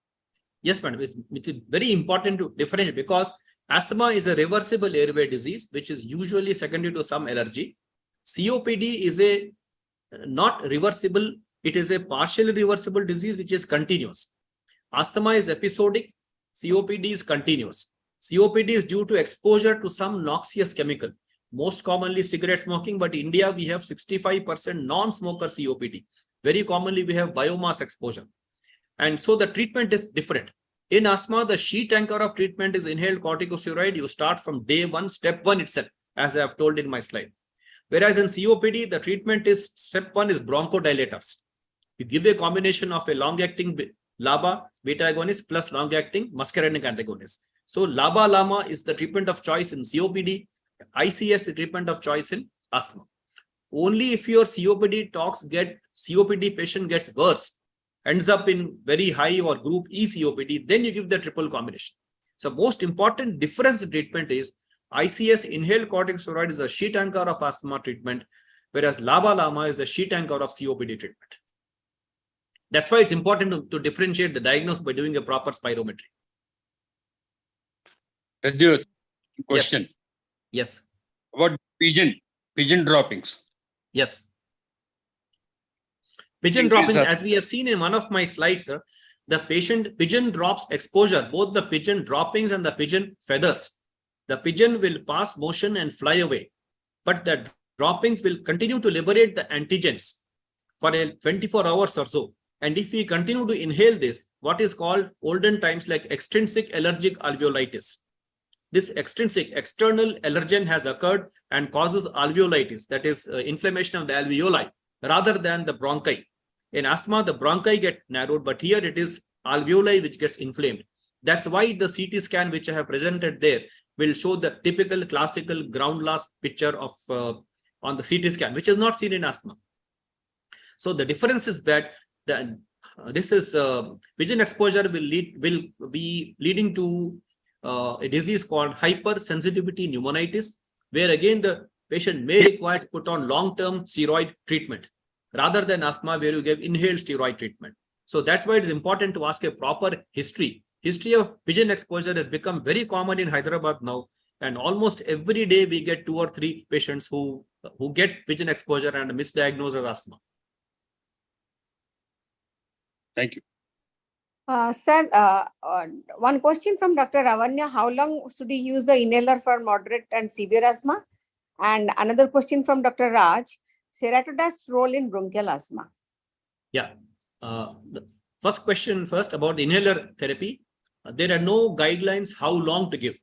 Yes, madam. It is very important to differentiate because asthma is a reversible airway disease, which is usually secondary to some allergy. COPD is a not reversible. It is a partially reversible disease, which is continuous. Asthma is episodic. COPD is continuous. COPD is due to exposure to some noxious chemical, most commonly cigarette smoking, but in India, we have 65% non-smoker COPD. Very commonly, we have biomass exposure. And so the treatment is different. In asthma, the sheet anchor of treatment is inhaled corticosteroid. You start from day one, step one itself, as I have told in my slide. Whereas in COPD, the treatment is step 1 is bronchodilators. You give a combination of a long-acting LABA beta agonist plus long-acting muscarinic antagonist. So LABA-LAMA is the treatment of choice in COPD. ICS is the treatment of choice in asthma. Only if your COPD patient gets worse, ends up in very high or group E COPD, then you give the triple combination. So most important difference in treatment is ICS, inhaled corticosteroid, is a sheet anchor of asthma treatment, whereas LABA-LAMA is the sheet anchor of COPD treatment. That's why it's important to differentiate the diagnosis by doing a proper spirometry. Rajat, question Yes, about pigeon droppings. yes. Pigeon Increase droppings, of- as we have seen in one of my slides, sir, the pigeon drops exposure, both the pigeon droppings and the pigeon feathers. The pigeon will pass motion and fly away, but the droppings will continue to liberate the antigens for 24 hours or so. And if we continue to inhale this, what is called olden times like extrinsic allergic alveolitis. This extrinsic external allergen has occurred and causes alveolitis, that is inflammation of the alveoli rather than the bronchi. In asthma, the bronchi get narrowed, but here it is alveoli which gets inflamed. That's why the CT scan which I have presented there will show the typical classical ground glass picture of on the CT scan, which is not seen in asthma. So the difference is that this is pigeon exposure will be leading to a disease called hypersensitivity pneumonitis, where again the patient may require to put on long-term steroid treatment rather than asthma, where you give inhaled steroid treatment. So that's why it is important to ask a proper history. History of pigeon exposure has become very common in Hyderabad now, and almost every day we get 2 or 3 patients who get pigeon exposure and misdiagnosed as asthma. Thank you. Sir, one question from Dr. Ravanya. How long should he use the inhaler for moderate and severe asthma? And another question from Dr. Raj. Ceratodast's role in bronchial asthma. Yeah. The first question first about the inhaler therapy. There are no guidelines how long to give,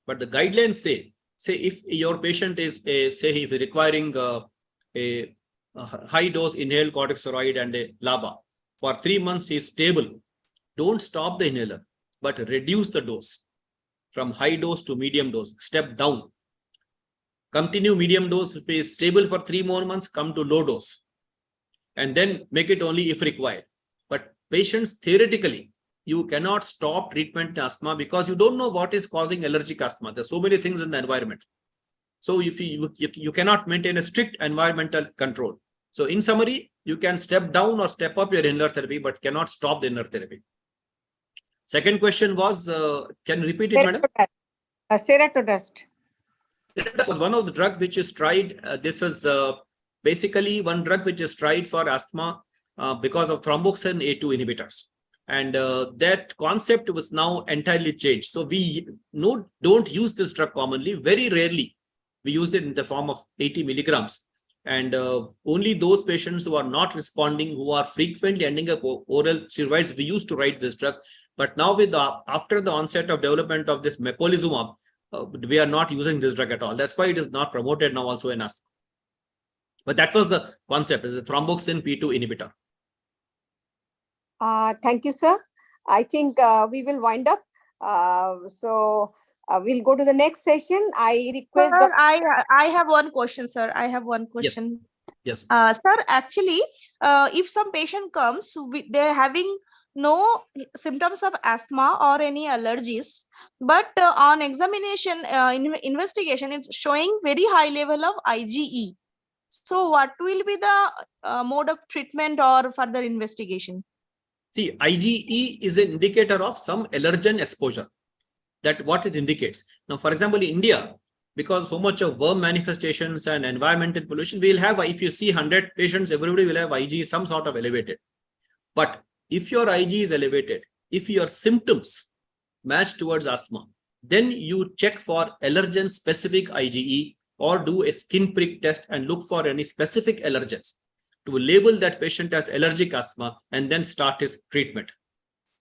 but the guidelines say if your patient is say he is requiring a high dose inhaled corticosteroid and a LABA for 3 months, he is stable. Don't stop the inhaler, but reduce the dose from high dose to medium dose. Step down. Continue medium dose. If he is stable for 3 more months, come to low dose, and then make it only if required. But patients, theoretically, you cannot stop treatment in asthma because you don't know what is causing allergic asthma. There's so many things in the environment. So if you cannot maintain a strict environmental control. So in summary, you can step down or step up your inhaler therapy, but cannot stop the inhaler therapy. Second question was, can you repeat it, madam? Ceratodast. This was one of the drugs which is tried. This is basically one drug which is tried for asthma because of thromboxane A2 inhibitors. And that concept was now entirely changed. So we don't use this drug commonly. Very rarely we use it in the form of 80 milligrams. And only those patients who are not responding, who are frequently ending up oral steroids, we used to write this drug. But now after the onset of development of this mepolizumab, we are not using this drug at all. That's why it is not promoted now also in asthma. But that was the concept, is a thromboxane P2 inhibitor. Thank you, sir. I think we will wind up. We'll go to the next session. I request. Sir, I have one question, sir. I have one question. Yes. Sir, actually, if some patient comes, they're having no symptoms of asthma or any allergies, but on examination, investigation, it's showing very high level of IgE. So what will be the mode of treatment or further investigation? See, IgE is an indicator of some allergen exposure. That what it indicates. Now, for example, in India, because so much of worm manifestations and environmental pollution, we'll have, if you see 100 patients, everybody will have IgE some sort of elevated. But if your IgE is elevated, if your symptoms match towards asthma, then you check for allergen specific IgE or do a skin prick test and look for any specific allergens to label that patient as allergic asthma and then start his treatment.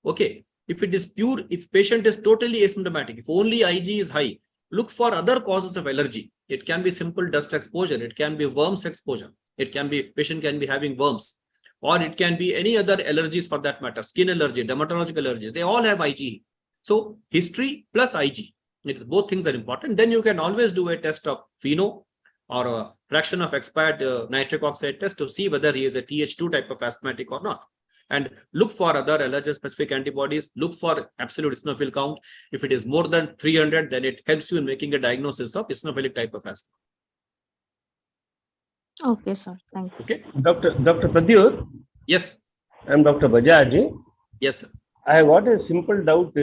Okay. If it is pure, if patient is totally asymptomatic, if only IgE is high, look for other causes of allergy. It can be simple dust exposure. It can be worms exposure. It can be patient can be having worms, or it can be any other allergies for that matter, skin allergy, dermatological allergies. They all have IgE. So history plus IgE. It's both things are important. Then you can always do a test of FeNO or a fraction of expired nitric oxide test to see whether he is a Th2 type of asthmatic or not. And look for other allergen-specific antibodies. Look for absolute eosinophil count. If it is more than 300, then it helps you in making a diagnosis of eosinophilic type of asthma. Okay, sir. Thank you. Okay. Dr. Pradyut, Yes. I'm Dr. Bajaj. Yes, sir. I have got a simple doubt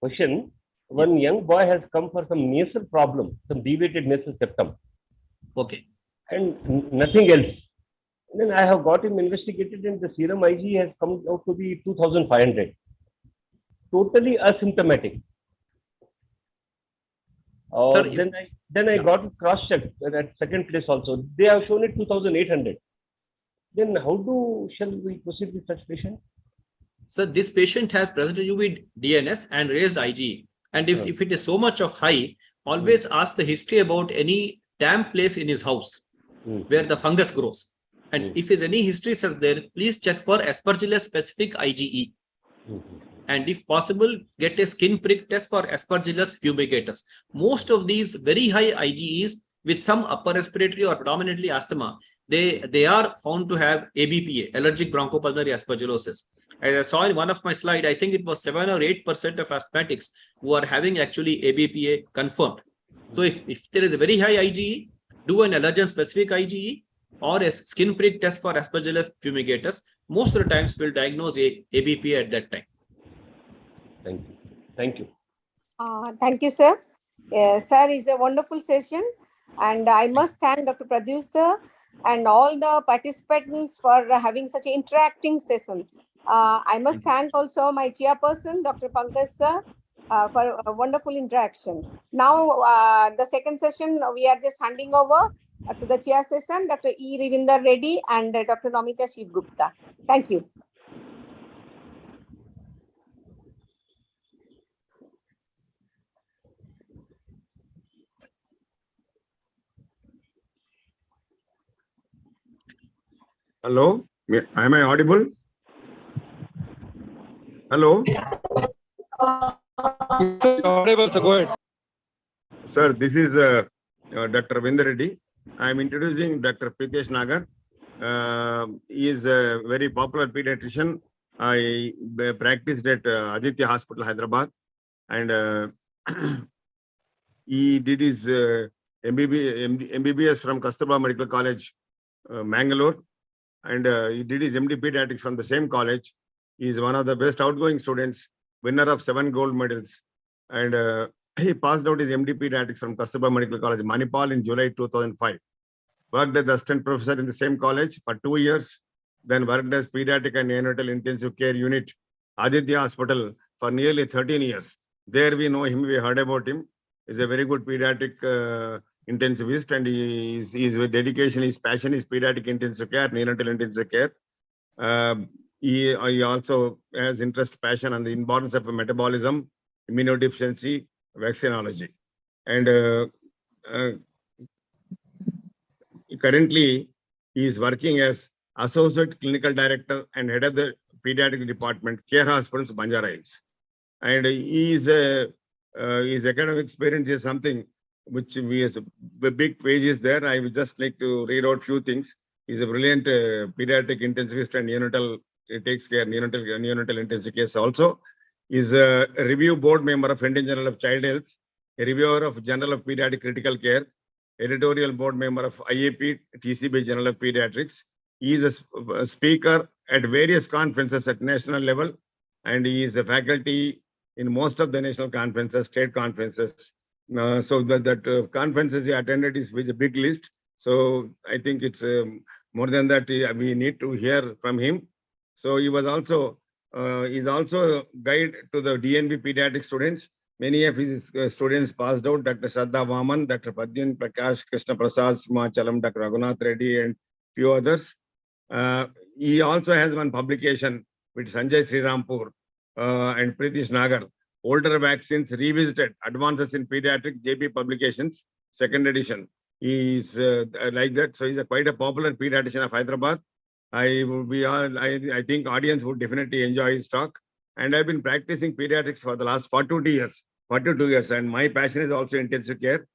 question. One young boy has come for some nasal problem, some deviated nasal septum, Okay. and nothing else. Then I have got him investigated, and the serum Ig has come out to be 2,500. Totally asymptomatic. Sir, if- Then I got it cross-checked at second place also. They have shown it 2,800. Then how shall we proceed with such patient? So this patient has presented you with DNS and raised IgE. And if it is so much of high, always ask the history about any damp place in his house where the fungus grows. And if is any history says there, please check for Aspergillus specific IgE. And if possible, get a skin prick test for Aspergillus fumigatus. Most of these very high IgEs with some upper respiratory or predominantly asthma, they are found to have ABPA, allergic bronchopulmonary aspergillosis. As I saw in one of my slides, I think it was 7 or 8% of asthmatics who are having actually ABPA confirmed. So if there is a very high IgE, do an allergen-specific IgE or a skin prick test for Aspergillus fumigatus. Most of the times we'll diagnose ABPA at that time. Thank you. Thank you. Thank you, sir. Sir, it's a wonderful session. And I must thank Dr. Pradyut, sir, and all the participants for having such an interacting session. I must thank also my chairperson, Dr. Pankaj, sir, for a wonderful interaction. Now, the second session, we are just handing over to the chair session, Dr. E. Ravinder Reddy and Dr. Namita Shivgupta. Thank you. Hello, am I audible? Hello, Audible, sir, go ahead. sir. This is Dr. Ravinder Reddy. I am introducing Dr. Pritesh Nagar. He is a very popular pediatrician. I practiced at Aditya Hospital, Hyderabad, and he did his MBBS from Kasturba Medical College, Mangalore, and he did his MD Pediatrics from the same college. He is one of the best outgoing students, winner of 7 gold medals, and he passed out his MD Pediatrics from Kasturba Medical College, Manipal, in July 2005. Worked as assistant professor in the same college for 2 years, then worked as pediatric and neonatal intensive care unit, Aditya Hospital, for nearly 13 years. There we know him, we heard about him. He's a very good pediatric intensivist, and his dedication, his passion is pediatric intensive care, neonatal intensive care. He also has interest, passion on the importance of metabolism, immunodeficiency, vaccinology. And currently, he is working as Associate Clinical Director and Head of the Pediatric Department, Care Hospitals, Banjara Hills. And his academic experience is something which we has big pages there. I would just like to read out few things. He's a brilliant pediatric intensivist and neonatal, takes care neonatal intensive case also. He's a review board member of Indian Journal of Child Health, a reviewer of Journal of Pediatric Critical Care, editorial board member of IAP, TCB Journal of Pediatrics. He is a speaker at various conferences at national level, and he is a faculty in most of the national conferences, state conferences. So that conferences he attended is with a big list. So I think it's more than that, we need to hear from him. So he was also, is also a guide to the DNB pediatric students. Many of his students passed out, Dr. Shraddha Vaman, Dr. Padyan Prakash, Krishna Prasad, Smachalam, Dr. Raghunath Reddy, and few others. He also has one publication with Sanjay Srirampur and Pritesh Nagar older vaccines revisited, advances in pediatric JP publications, second edition. He is like that. So he's quite a popular pediatrician of Hyderabad. I think audience would definitely enjoy his talk. And I've been practicing pediatrics for the last 42 years. And my passion is also intensive care.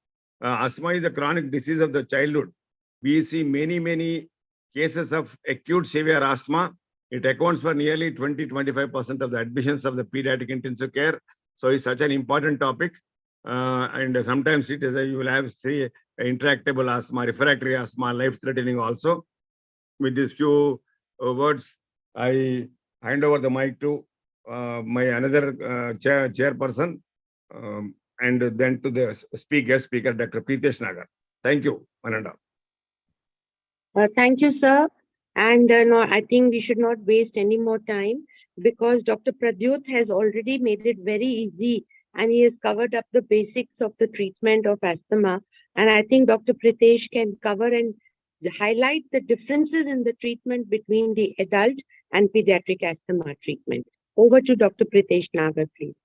Asthma is a chronic disease of the childhood. We see many cases of acute severe asthma. It accounts for nearly 20-25% of the admissions of the pediatric intensive care. So it's such an important topic. And sometimes it is you will have say intractable asthma, refractory asthma, life-threatening also. With these few words, I hand over the mic to my another chairperson, and then to the guest speaker, Dr. Pritesh Nagar. Thank you, Ananda. Thank you, sir. And no, I think we should not waste any more time because Dr. Pradyut has already made it very easy and he has covered up the basics of the treatment of asthma. And I think Dr. Pritesh can cover and highlight the differences in the treatment between the adult and pediatric asthma treatment. Over to Dr. Pritesh Nagar, please.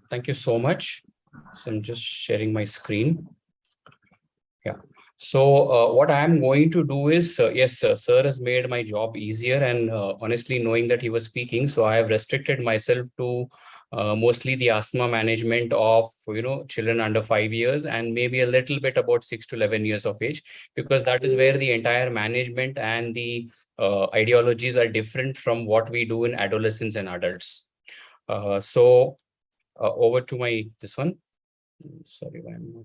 Thank you so much. So I'm just sharing my screen. Yeah. So what I am going to do is, yes, sir has made my job easier, and honestly, knowing that he was speaking, so I have restricted myself to mostly the asthma management of children under 5 years and maybe a little bit about 6 to 11 years of age, because that is where the entire management and the ideologies are different from what we do in adolescents and adults. So over to this one. Sorry, why I'm not.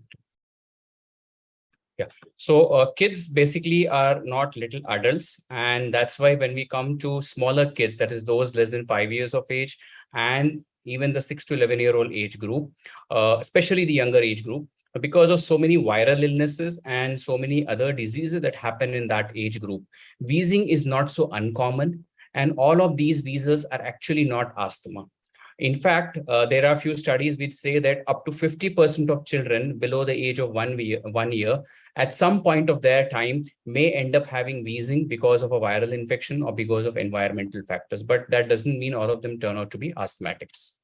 Yeah, so kids basically are not little adults, and that's why when we come to smaller kids, that is those less than 5 years of age, and even the 6 to 11-year-old age group, especially the younger age group, because of so many viral illnesses and so many other diseases that happen in that age group, wheezing is not so uncommon, and all of these wheezes are actually not asthma. In fact, there are a few studies which say that up to 50% of children below the age of 1 year at some point of their time may end up having wheezing because of a viral infection or because of environmental factors, but that doesn't mean all of them turn out to be asthmatics.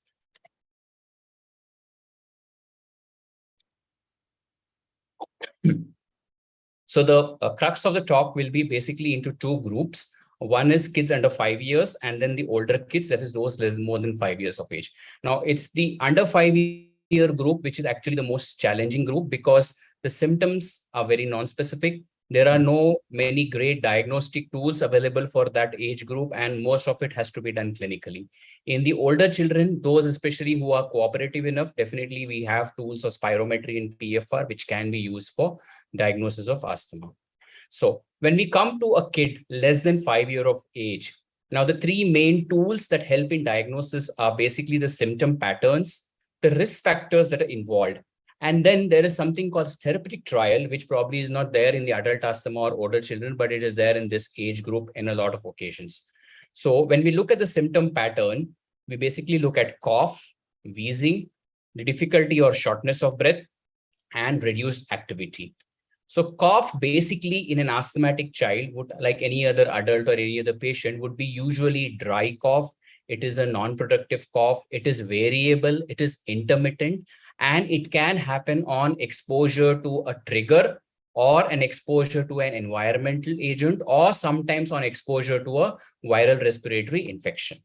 So the crux of the talk will be basically into two groups. One is kids under 5 years, and then the older kids, that is those more than 5 years of age. Now, it's the under 5-year group, which is actually the most challenging group because the symptoms are very non-specific. There are no many great diagnostic tools available for that age group, and most of it has to be done clinically. In the older children, those especially who are cooperative enough, definitely we have tools of spirometry and PFR, which can be used for diagnosis of asthma. So when we come to a kid less than 5 years of age, now the three main tools that help in diagnosis are basically the symptom patterns, the risk factors that are involved. And then there is something called therapeutic trial, which probably is not there in the adult asthma or older children, but it is there in this age group in a lot of occasions. So when we look at the symptom pattern, we basically look at cough, wheezing, the difficulty or shortness of breath, and reduced activity. So cough basically in an asthmatic child would, like any other adult or any other patient, would be usually dry cough. It is a non-productive cough. It is variable. It is intermittent, and it can happen on exposure to a trigger or an exposure to an environmental agent, or sometimes on exposure to a viral respiratory infection.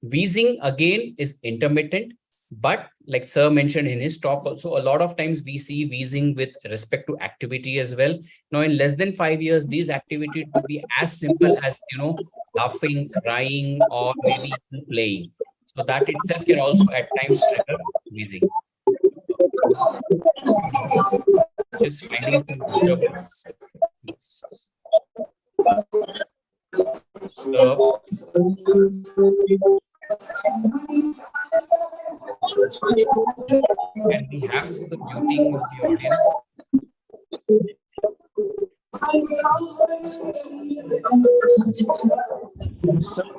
Wheezing again is intermittent. But like sir mentioned in his talk also, a lot of times we see wheezing with respect to activity as well. Now, in less than 5 years, these activities could be as simple as, laughing, crying, or maybe even playing. So that itself can also at times trigger wheezing. Just finding some disturbance. So, can we have some muting of the audience?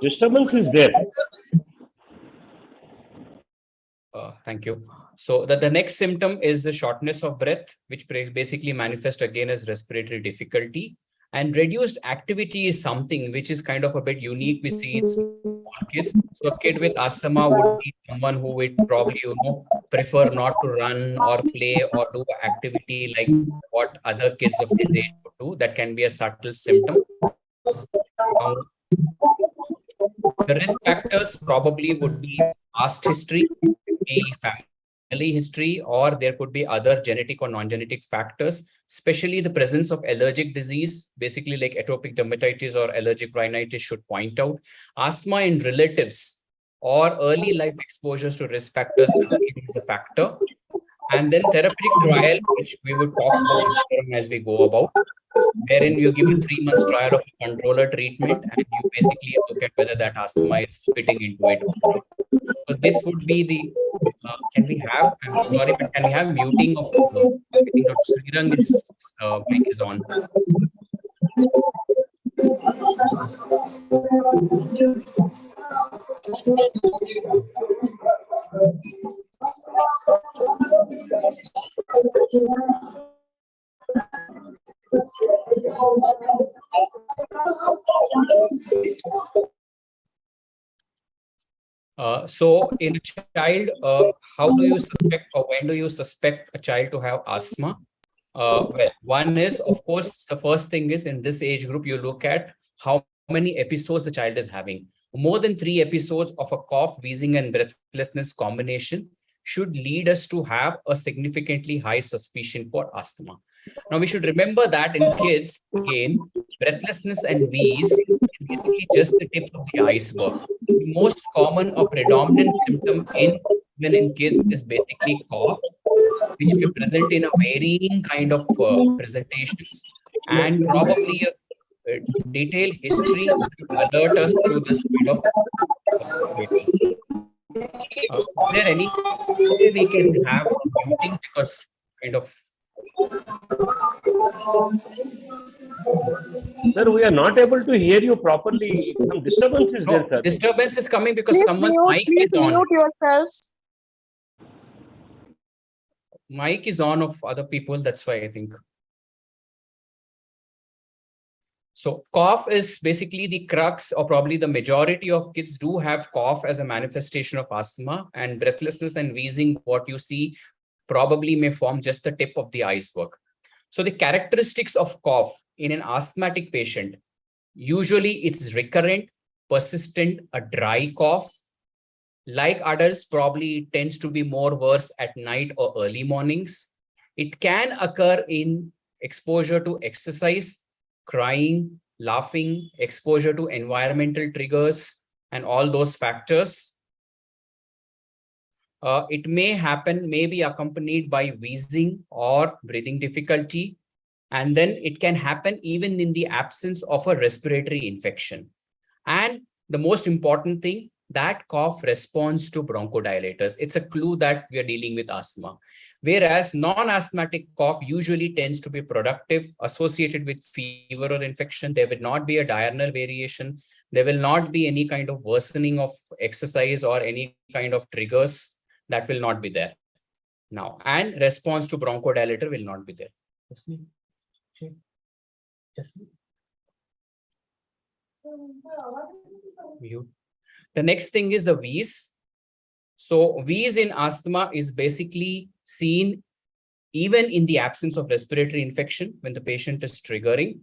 Disturbance is there. Thank you. So the next symptom is the shortness of breath, which basically manifests again as respiratory difficulty. And reduced activity is something which is kind of a bit unique. We see in small kids. So a kid with asthma would be someone who would probably, prefer not to run or play or do activity like what other kids of his age would do. That can be a subtle symptom. The risk factors probably would be past history, the family history, or there could be other genetic or non-genetic factors, especially the presence of allergic disease, basically like atopic dermatitis or allergic rhinitis should point out. Asthma in relatives or early life exposures to risk factors is a factor. And then therapeutic trial, which we would talk about as we go about, wherein you give a 3-month trial of a controller treatment and you basically look at whether that asthma is fitting into it or not. So this would be the, can we have, I'm sorry, but can we have muting of, I think Dr. Srirang's mic is on. So in a child, how do you suspect or when do you suspect a child to have asthma? Well, one is, of course, the first thing is in this age group, you look at how many episodes the child is having. More than 3 episodes of a cough, wheezing, and breathlessness combination should lead us to have a significantly high suspicion for asthma. Now, we should remember that in kids, again, breathlessness and wheeze is basically just the tip of the iceberg. The most common or predominant symptom when in kids is basically cough, which will present in a varying kind of presentations, and probably a detailed history to alert us to this kind of is there any way we can have muting, because kind of Sir, we are not able to hear you properly. Some disturbance is there, sir. disturbance is coming because someone's mic is on. Mute yourselves. Mic is on of other people, that's why I think. So cough is basically the crux, or probably the majority of kids do have cough as a manifestation of asthma, and breathlessness and wheezing, what you see probably may form just the tip of the iceberg. So the characteristics of cough in an asthmatic patient, usually it's recurrent, persistent, a dry cough. Like adults, probably it tends to be more worse at night or early mornings. It can occur in exposure to exercise, crying, laughing, exposure to environmental triggers, and all those factors. It may happen, may be accompanied by wheezing or breathing difficulty. And then it can happen even in the absence of a respiratory infection. And the most important thing, that cough responds to bronchodilators. It's a clue that we are dealing with asthma. Whereas non-asthmatic cough usually tends to be productive, associated with fever or infection. There will not be a diurnal variation. There will not be any kind of worsening of exercise or any kind of triggers. That will not be there now. And response to bronchodilator will not be there. Mute. The next thing is the wheeze. So wheeze in asthma is basically seen even in the absence of respiratory infection when the patient is triggering.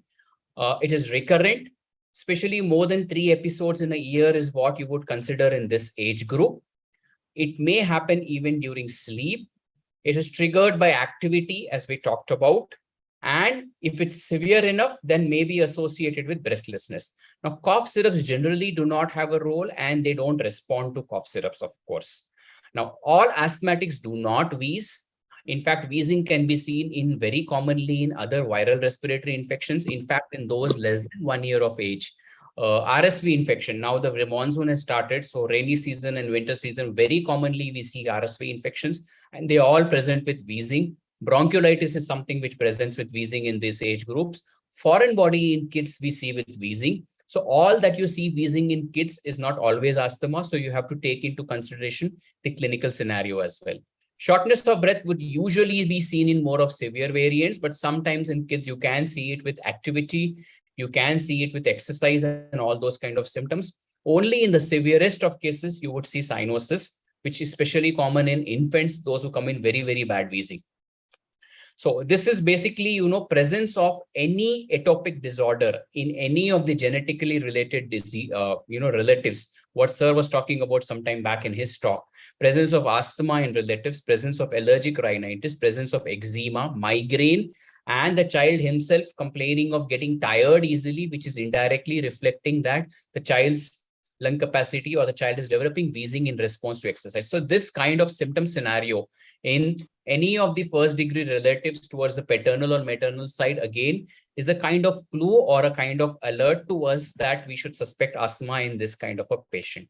It is recurrent, especially more than 3 episodes in a year is what you would consider in this age group. It may happen even during sleep. It is triggered by activity, as we talked about. And if it's severe enough, then may be associated with breathlessness. Now, cough syrups generally do not have a role, and they don't respond to cough syrups, of course. Now, all asthmatics do not wheeze. In fact, wheezing can be seen in very commonly in other viral respiratory infections. In fact, in those less than 1 year of age. RSV infection. Now the monsoon has started. So rainy season and winter season, very commonly we see RSV infections, and they all present with wheezing. Bronchiolitis is something which presents with wheezing in these age groups. Foreign body in kids we see with wheezing. So all that you see wheezing in kids is not always asthma. So you have to take into consideration the clinical scenario as well. Shortness of breath would usually be seen in more of severe variants, but sometimes in kids you can see it with activity. You can see it with exercise and all those kind of symptoms. Only in the severest of cases, you would see cyanosis, which is especially common in infants, those who come in very, very bad wheezing. So this is basically, presence of any atopic disorder in any of the genetically related disease, relatives. What sir was talking about some time back in his talk, presence of asthma in relatives, presence of allergic rhinitis, presence of eczema, migraine, and the child himself complaining of getting tired easily, which is indirectly reflecting that the child's lung capacity or the child is developing wheezing in response to exercise. So this kind of symptom scenario in any of the first degree relatives towards the paternal or maternal side, again, is a kind of clue or a kind of alert to us that we should suspect asthma in this kind of a patient.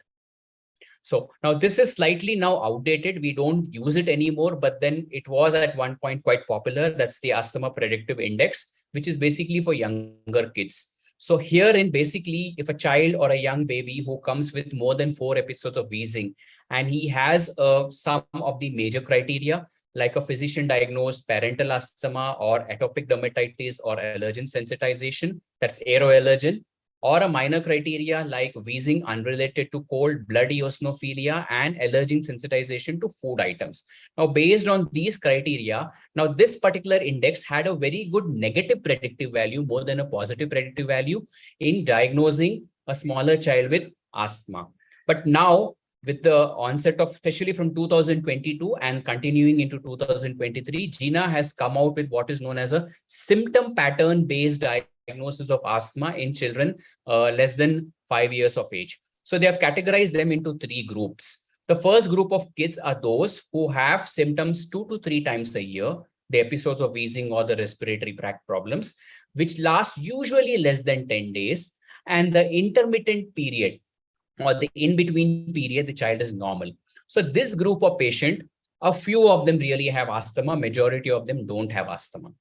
So now this is slightly now outdated. We don't use it anymore, but then it was at one point quite popular. That's the asthma predictive index, which is basically for younger kids. So herein, basically, if a child or a young baby who comes with more than 4 episodes of wheezing, and he has some of the major criteria, like a physician diagnosed parental asthma or atopic dermatitis or allergen sensitization, that's aeroallergen, or a minor criteria like wheezing unrelated to cold, blood eosinophilia, and allergen sensitization to food items. Now, based on these criteria, now this particular index had a very good negative predictive value, more than a positive predictive value, in diagnosing a smaller child with asthma. But now, with the onset of, especially from 2022 and continuing into 2023, GINA has come out with what is known as a symptom pattern based diagnosis of asthma in children less than 5 years of age. So they have categorized them into 3 groups. The first group of kids are those who have symptoms 2 to 3 times a year, the episodes of wheezing or the respiratory tract problems, which last usually less than 10 days. And the intermittent period or the in-between period, the child is normal. So this group of patient, a few of them really have asthma, majority of them don't have asthma.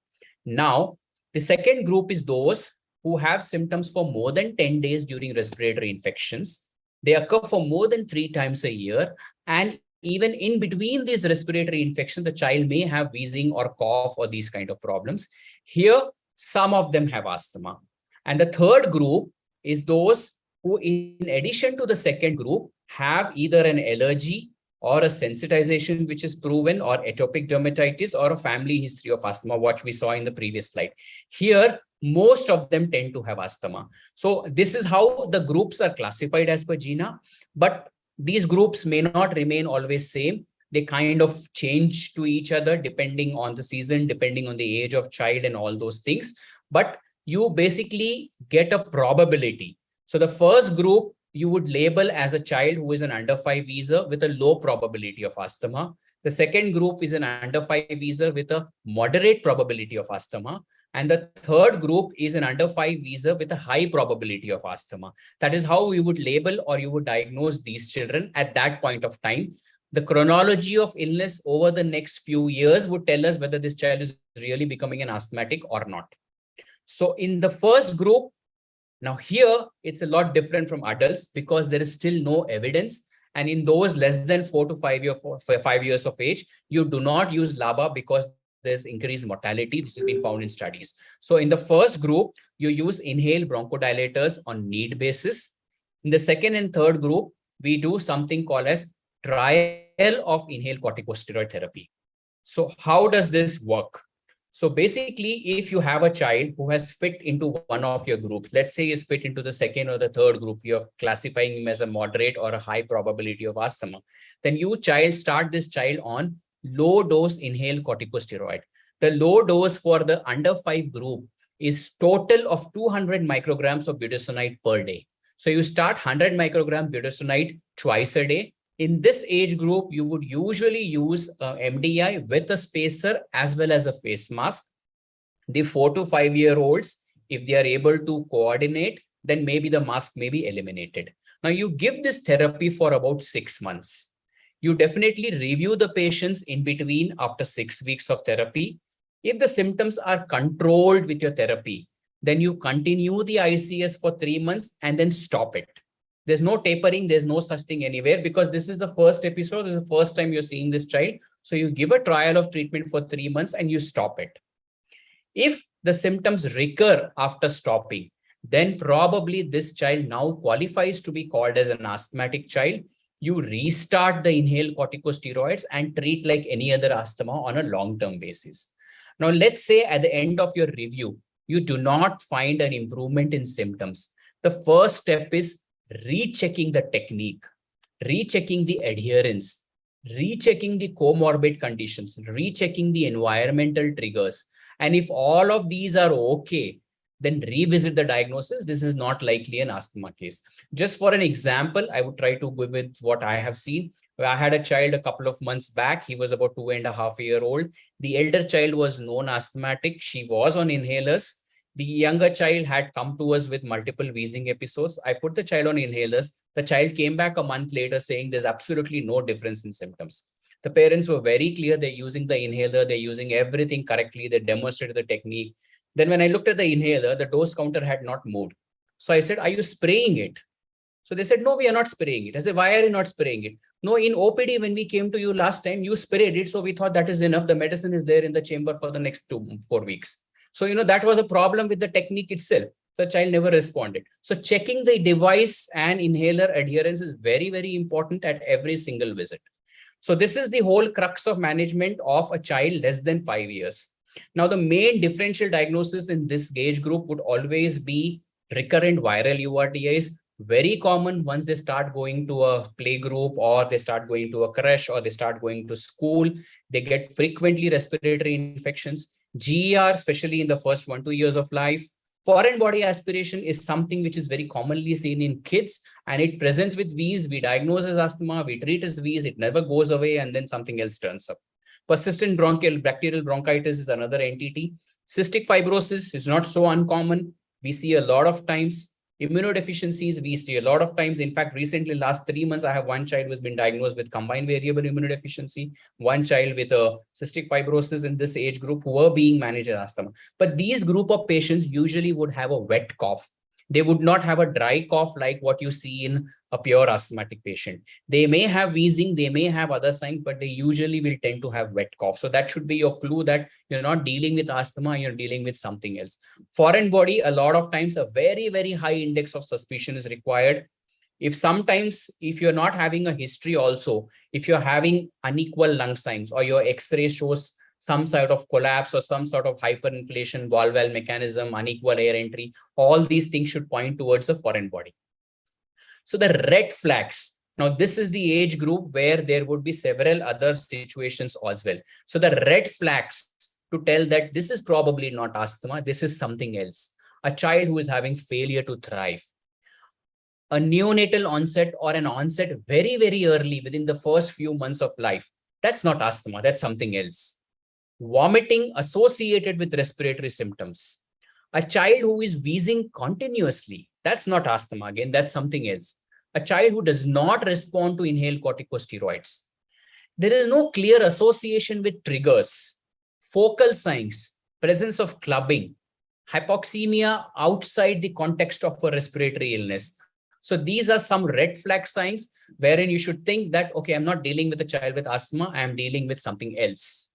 Now, the second group is those who have symptoms for more than 10 days during respiratory infections. They occur for more than 3 times a year. And even in between these respiratory infections, the child may have wheezing or cough or these kind of problems. Here, some of them have asthma. And the third group is those who, in addition to the second group, have either an allergy or a sensitization which is proven, or atopic dermatitis, or a family history of asthma, what we saw in the previous slide. Here, most of them tend to have asthma. So this is how the groups are classified as per GINA, but these groups may not remain always same. They kind of change to each other depending on the season, depending on the age of child and all those things. But you basically get a probability. So the first group you would label as a child who is an under 5 wheezer with a low probability of asthma. The second group is an under 5 wheezer with a moderate probability of asthma. And the third group is an under 5 wheezer with a high probability of asthma. That is how we would label or you would diagnose these children at that point of time. The chronology of illness over the next few years would tell us whether this child is really becoming an asthmatic or not. So in the first group, now here, it's a lot different from adults because there is still no evidence. And in those less than 4 to 5 years of age, you do not use LABA because there's increased mortality. This has been found in studies. So in the first group, you use inhaled bronchodilators on need basis. In the second and third group, we do something called as trial of inhaled corticosteroid therapy. So how does this work? So basically, if you have a child who has fit into one of your groups, let's say is fit into the second or the third group, you're classifying him as a moderate or a high probability of asthma, then you start this child on low dose inhaled corticosteroid. The low dose for the under 5 group is total of 200 micrograms of budesonide per day. So you start 100 microgram budesonide twice a day. In this age group, you would usually use MDI with a spacer as well as a face mask. The 4 to 5 year olds, if they are able to coordinate, then maybe the mask may be eliminated. Now you give this therapy for about 6 months. You definitely review the patients in between after 6 weeks of therapy. If the symptoms are controlled with your therapy, then you continue the ICS for 3 months and then stop it. There's no tapering. There's no such thing anywhere because this is the first episode. This is the first time you're seeing this child. So you give a trial of treatment for 3 months and you stop it. If the symptoms recur after stopping, then probably this child now qualifies to be called as an asthmatic child. You restart the inhaled corticosteroids and treat like any other asthma on a long-term basis. Now, let's say at the end of your review, you do not find an improvement in symptoms. The first step is rechecking the technique, rechecking the adherence, rechecking the comorbid conditions, rechecking the environmental triggers. And if all of these are okay, then revisit the diagnosis. This is not likely an asthma case. Just for an example, I would try to go with what I have seen. I had a child a couple of months back. He was about 2.5-year-old. The elder child was known asthmatic. She was on inhalers. The younger child had come to us with multiple wheezing episodes. I put the child on inhalers. The child came back a month later saying there's absolutely no difference in symptoms. The parents were very clear. They're using the inhaler. They're using everything correctly. They demonstrated the technique. Then when I looked at the inhaler, the dose counter had not moved. So I said, are you spraying it? So they said, no, we are not spraying it. I said, why are you not spraying it? No, in OPD, when we came to you last time, you sprayed it. So we thought that is enough. The medicine is there in the chamber for the next 4 weeks. So, that was a problem with the technique itself. The child never responded. So checking the device and inhaler adherence is very, very important at every single visit. So this is the whole crux of management of a child less than 5 years. Now, the main differential diagnosis in this age group would always be recurrent viral URTIs, very common once they start going to a play group or they start going to a creche or they start going to school. They get frequently respiratory infections. GER, especially in the first 1-2 years of life. Foreign body aspiration is something which is very commonly seen in kids, and it presents with wheeze. We diagnose as asthma, we treat as wheeze, it never goes away, and then something else turns up. Persistent bacterial bronchitis is another entity. Cystic fibrosis is not so uncommon. We see a lot of times. Immunodeficiencies, we see a lot of times. In fact, recently, last 3 months, I have one child who has been diagnosed with combined variable immunodeficiency, one child with a cystic fibrosis in this age group who are being managed as asthma. But these group of patients usually would have a wet cough. They would not have a dry cough like what you see in a pure asthmatic patient. They may have wheezing, they may have other signs, but they usually will tend to have wet cough. So that should be your clue that you're not dealing with asthma, you're dealing with something else. Foreign body, a lot of times a very, very high index of suspicion is required. If you're not having a history also, if you're having unequal lung signs or your X-ray shows some sort of collapse or some sort of hyperinflation, valve mechanism, unequal air entry, all these things should point towards a foreign body. So the red flags. Now, this is the age group where there would be several other situations as well. So the red flags to tell that this is probably not asthma, this is something else. A child who is having failure to thrive. A neonatal onset or an onset very, very early within the first few months of life. That's not asthma, that's something else. Vomiting associated with respiratory symptoms. A child who is wheezing continuously, that's not asthma again, that's something else. A child who does not respond to inhaled corticosteroids. There is no clear association with triggers, focal signs, presence of clubbing, hypoxemia outside the context of a respiratory illness. So these are some red flag signs wherein you should think that, okay, I'm not dealing with a child with asthma, I'm dealing with something else.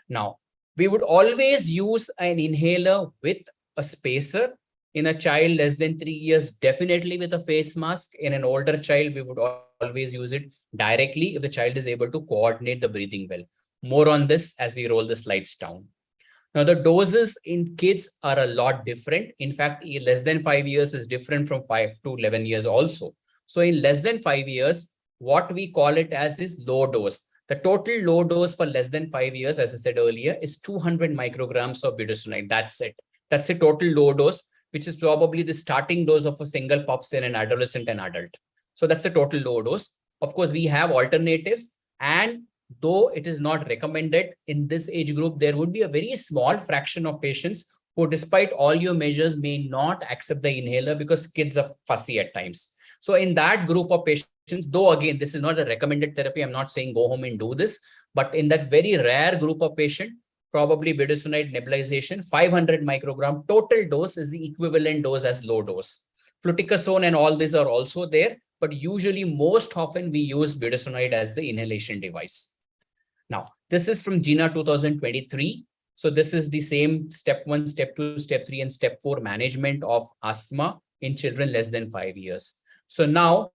Now, we would always use an inhaler with a spacer. In a child less than 3 years, definitely with a face mask. In an older child, we would always use it directly if the child is able to coordinate the breathing well. More on this as we roll the slides down. Now, the doses in kids are a lot different. In fact, less than 5 years is different from 5 to 11 years also. So in less than 5 years, what we call it as is low dose. The total low dose for less than 5 years, as I said earlier, is 200 micrograms of budesonide. That's it. That's the total low dose, which is probably the starting dose of a single puffs in an adolescent and adult. So that's the total low dose. Of course, we have alternatives, and though it is not recommended in this age group, there would be a very small fraction of patients who, despite all your measures, may not accept the inhaler because kids are fussy at times. So in that group of patients, though again, this is not a recommended therapy, I'm not saying go home and do this, but in that very rare group of patient, probably budesonide nebulization, 500 microgram total dose is the equivalent dose as low dose. Fluticasone and all these are also there, but usually most often we use budesonide as the inhalation device. Now, this is from GINA 2023. So this is the same step 1, step 2, step 3, and step 4 management of asthma in children less than 5 years. So now,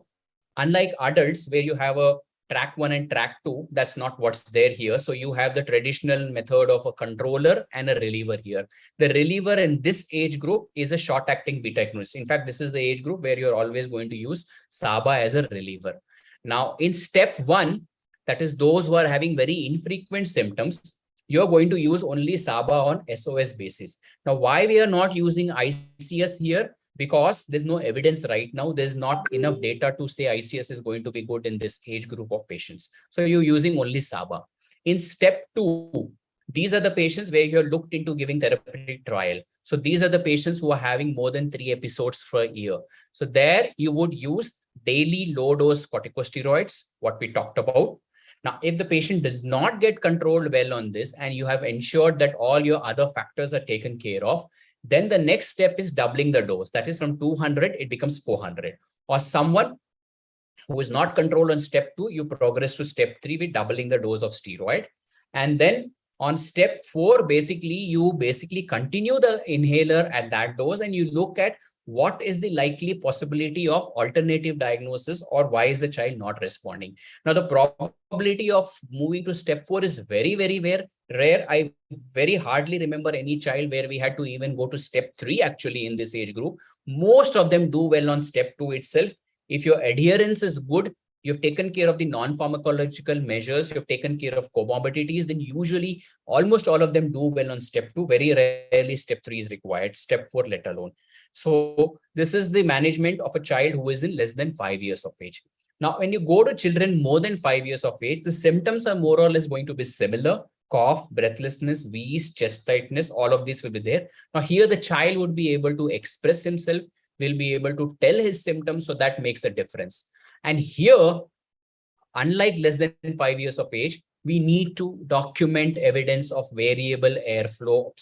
unlike adults where you have a track 1 and track 2, that's not what's there here. So you have the traditional method of a controller and a reliever here. The reliever in this age group is a short-acting beta agonist. In fact, this is the age group where you're always going to use SABA as a reliever. Now, in step 1, that is those who are having very infrequent symptoms, you're going to use only SABA on SOS basis. Now, why we are not using ICS here? Because there's no evidence right now. There's not enough data to say ICS is going to be good in this age group of patients. So you're using only SABA. In step 2, these are the patients where you're looked into giving therapeutic trial. So these are the patients who are having more than 3 episodes per year. So there you would use daily low dose corticosteroids, what we talked about. Now, if the patient does not get controlled well on this and you have ensured that all your other factors are taken care of, then the next step is doubling the dose. That is from 200, it becomes 400. Or someone who is not controlled on step 2, you progress to step 3 with doubling the dose of steroid. And then on step 4, you continue the inhaler at that dose and you look at what is the likely possibility of alternative diagnosis or why is the child not responding. Now, the probability of moving to step 4 is very, very rare. I very hardly remember any child where we had to even go to step 3 actually in this age group. Most of them do well on step 2 itself. If your adherence is good, you've taken care of the non-pharmacological measures, you've taken care of comorbidities, then usually almost all of them do well on step 2. Very rarely step 3 is required, step 4 let alone. So this is the management of a child who is in less than 5 years of age. Now, when you go to children more than 5 years of age, the symptoms are more or less going to be similar. Cough, breathlessness, wheeze, chest tightness, all of these will be there. Now here the child would be able to express himself, will be able to tell his symptoms, so that makes a difference. And here, unlike less than 5 years of age, we need to document evidence of variable airflow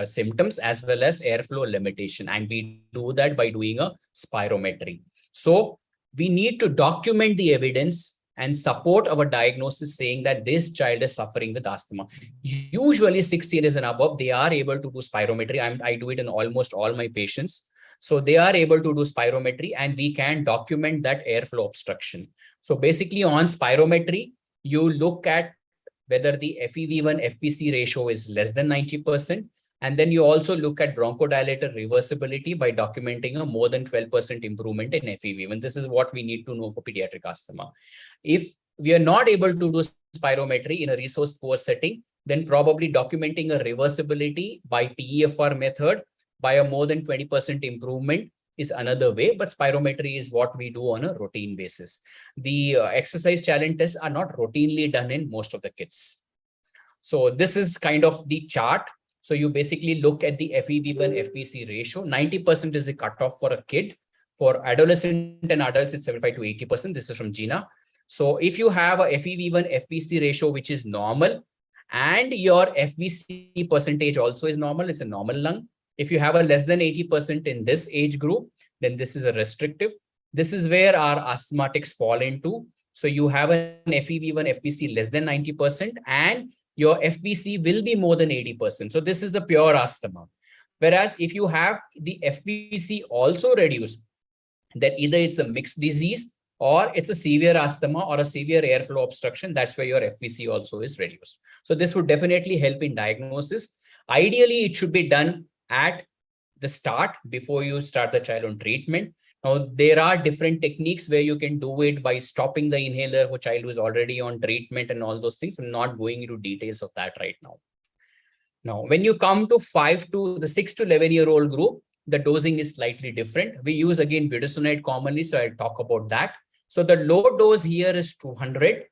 symptoms as well as airflow limitation. And we do that by doing a spirometry. So we need to document the evidence and support our diagnosis saying that this child is suffering with asthma. Usually 6 years and above, they are able to do spirometry. I do it in almost all my patients. So they are able to do spirometry and we can document that airflow obstruction. So basically on spirometry, you look at whether the FEV1 FVC ratio is less than 90%. And then you also look at bronchodilator reversibility by documenting a more than 12% improvement in FEV1. This is what we need to know for pediatric asthma. If we are not able to do spirometry in a resource poor setting, then probably documenting a reversibility by PEFR method by a more than 20% improvement is another way, but spirometry is what we do on a routine basis. The exercise challenge tests are not routinely done in most of the kids. So this is kind of the chart. So you basically look at the FEV1 FVC ratio. 90% is the cutoff for a kid. For adolescent and adults, it's 75 to 80%. This is from GINA. So if you have a FEV1 FVC ratio, which is normal, and your FVC percentage also is normal, it's a normal lung. If you have a less than 80% in this age group, then this is a restrictive. This is where our asthmatics fall into. So you have an FEV1 FVC less than 90% and your FVC will be more than 80%. So this is the pure asthma. Whereas if you have the FVC also reduced, then either it's a mixed disease or it's a severe asthma or a severe airflow obstruction. That's where your FVC also is reduced. So this would definitely help in diagnosis. Ideally, it should be done at the start before you start the child on treatment. Now, there are different techniques where you can do it by stopping the inhaler for child who is already on treatment and all those things. I'm not going into details of that right now. Now, when you come to 6 to 11-year-old group, the dosing is slightly different. We use again budesonide commonly, so I'll talk about that. So the low dose here is 200.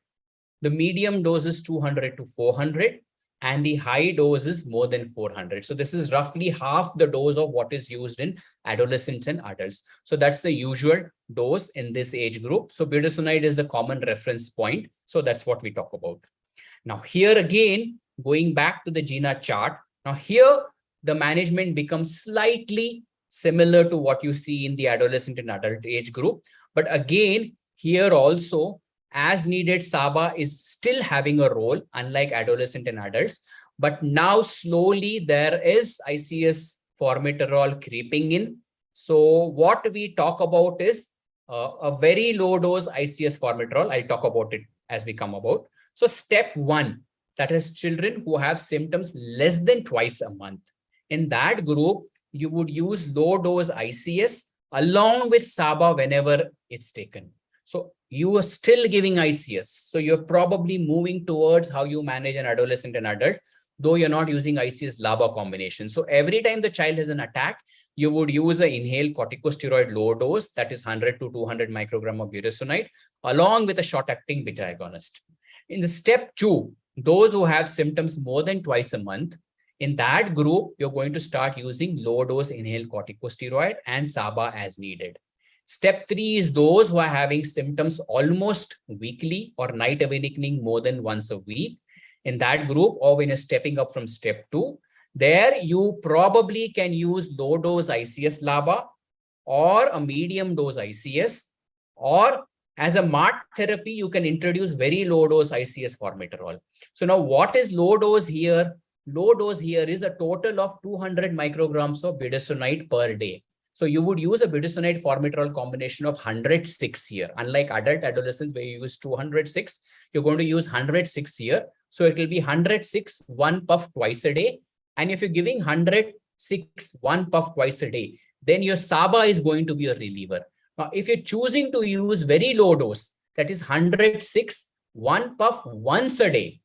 The medium dose is 200 to 400. And the high dose is more than 400. So this is roughly half the dose of what is used in adolescents and adults. So that's the usual dose in this age group. So budesonide is the common reference point. So that's what we talk about. Now here again, going back to the GINA chart. Now here, the management becomes slightly similar to what you see in the adolescent and adult age group. But again, here also, as needed, SABA is still having a role, unlike adolescent and adults. But now slowly there is ICS formoterol creeping in. So what we talk about is a very low dose ICS formoterol. I'll talk about it as we come about. So step 1, that is children who have symptoms less than twice a month. In that group, you would use low dose ICS along with SABA whenever it's taken. So you are still giving ICS. So you're probably moving towards how you manage an adolescent and adult, though you're not using ICS LABA combination. So every time the child has an attack, you would use an inhaled corticosteroid low dose, that is 100 to 200 microgram of budesonide, along with a short-acting beta agonist. In the step 2, those who have symptoms more than twice a month, in that group, you're going to start using low-dose inhaled corticosteroid and SABA as needed. Step 3 is those who are having symptoms almost weekly or night awakening more than once a week. In that group, or when you're stepping up from step 2, there you probably can use low-dose ICS LABA or a medium-dose ICS, or as a MART therapy, you can introduce very low-dose ICS formoterol. So now what is low dose here? Low dose here is a total of 200 micrograms of budesonide per day. So you would use a budesonide formoterol combination of 106 here. Unlike adult adolescents where you use 206, you're going to use 106 here. So it will be 106, 1 puff twice a day. And if you're giving 106, 1 puff twice a day, then your SABA is going to be a reliever. Now, if you're choosing to use very low dose, that is 106, 1 puff once a day,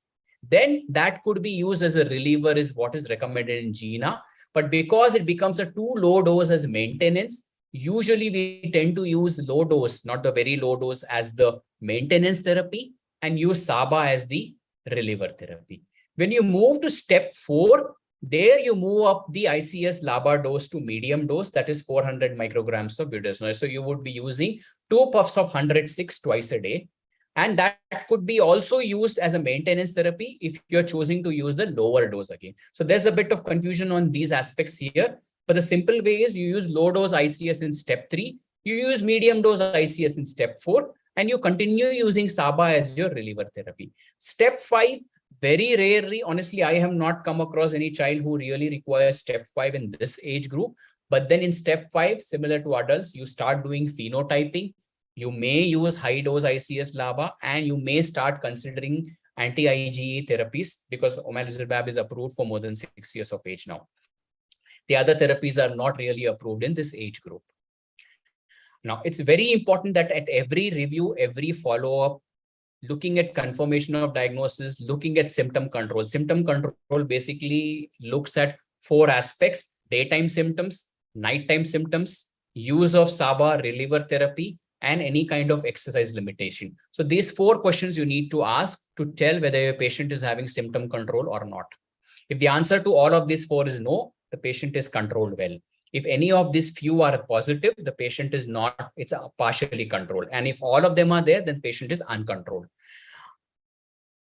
then that could be used as a reliever is what is recommended in GINA. But because it becomes a too low dose as maintenance, usually we tend to use low dose, not the very low dose, as the maintenance therapy and use SABA as the reliever therapy. When you move to step 4, there you move up the ICS LABA dose to medium dose, that is 400 micrograms of budesonide. So you would be using 2 puffs of 106 twice a day. And that could be also used as a maintenance therapy if you're choosing to use the lower dose again. So there's a bit of confusion on these aspects here. But the simple way is you use low dose ICS in step 3, you use medium dose ICS in step 4, and you continue using SABA as your reliever therapy. Step 5, very rarely, honestly, I have not come across any child who really requires step 5 in this age group. But then in step 5, similar to adults, you start doing phenotyping. You may use high dose ICS LABA, and you may start considering anti-IgE therapies because omalizumab is approved for more than 6 years of age now. The other therapies are not really approved in this age group. Now, it's very important that at every review, every follow-up, looking at confirmation of diagnosis, looking at symptom control. Symptom control basically looks at 4 aspects: daytime symptoms, nighttime symptoms, use of SABA reliever therapy, and any kind of exercise limitation. So these 4 questions you need to ask to tell whether your patient is having symptom control or not. If the answer to all of these 4 is no, the patient is controlled well. If any of these few are positive, the patient is not, it's partially controlled. And if all of them are there, then the patient is uncontrolled.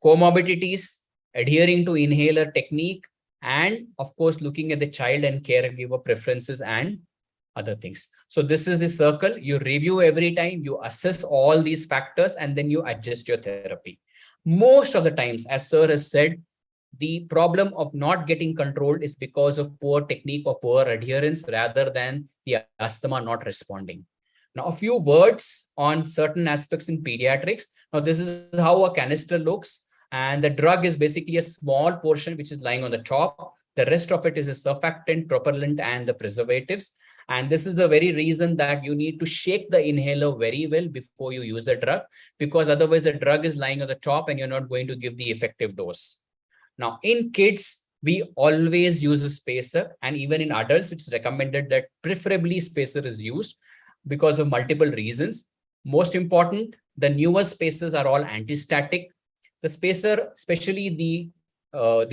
Comorbidities, adhering to inhaler technique, and of course, looking at the child and caregiver preferences and other things. So this is the circle. You review every time, you assess all these factors, and then you adjust your therapy. Most of the times, as sir has said, the problem of not getting controlled is because of poor technique or poor adherence rather than the asthma not responding. Now, a few words on certain aspects in pediatrics. Now, this is how a canister looks, and the drug is basically a small portion which is lying on the top. The rest of it is a surfactant, propellant, and the preservatives. And this is the very reason that you need to shake the inhaler very well before you use the drug, because otherwise the drug is lying on the top and you're not going to give the effective dose. Now, in kids, we always use a spacer, and even in adults, it's recommended that preferably spacer is used because of multiple reasons. Most important, the newer spacers are all anti-static. The spacer, especially the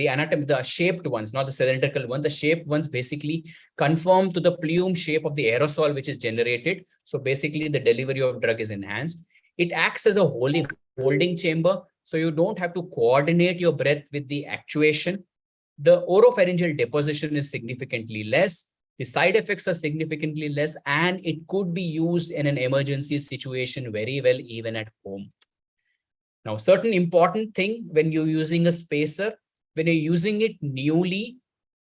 anatomy, the shaped ones, not the cylindrical one, the shaped ones basically conform to the plume shape of the aerosol which is generated. So basically the delivery of drug is enhanced. It acts as a holding chamber, so you don't have to coordinate your breath with the actuation. The oropharyngeal deposition is significantly less. The side effects are significantly less, and it could be used in an emergency situation very well, even at home. Now, certain important thing when you're using a spacer, when you're using it newly,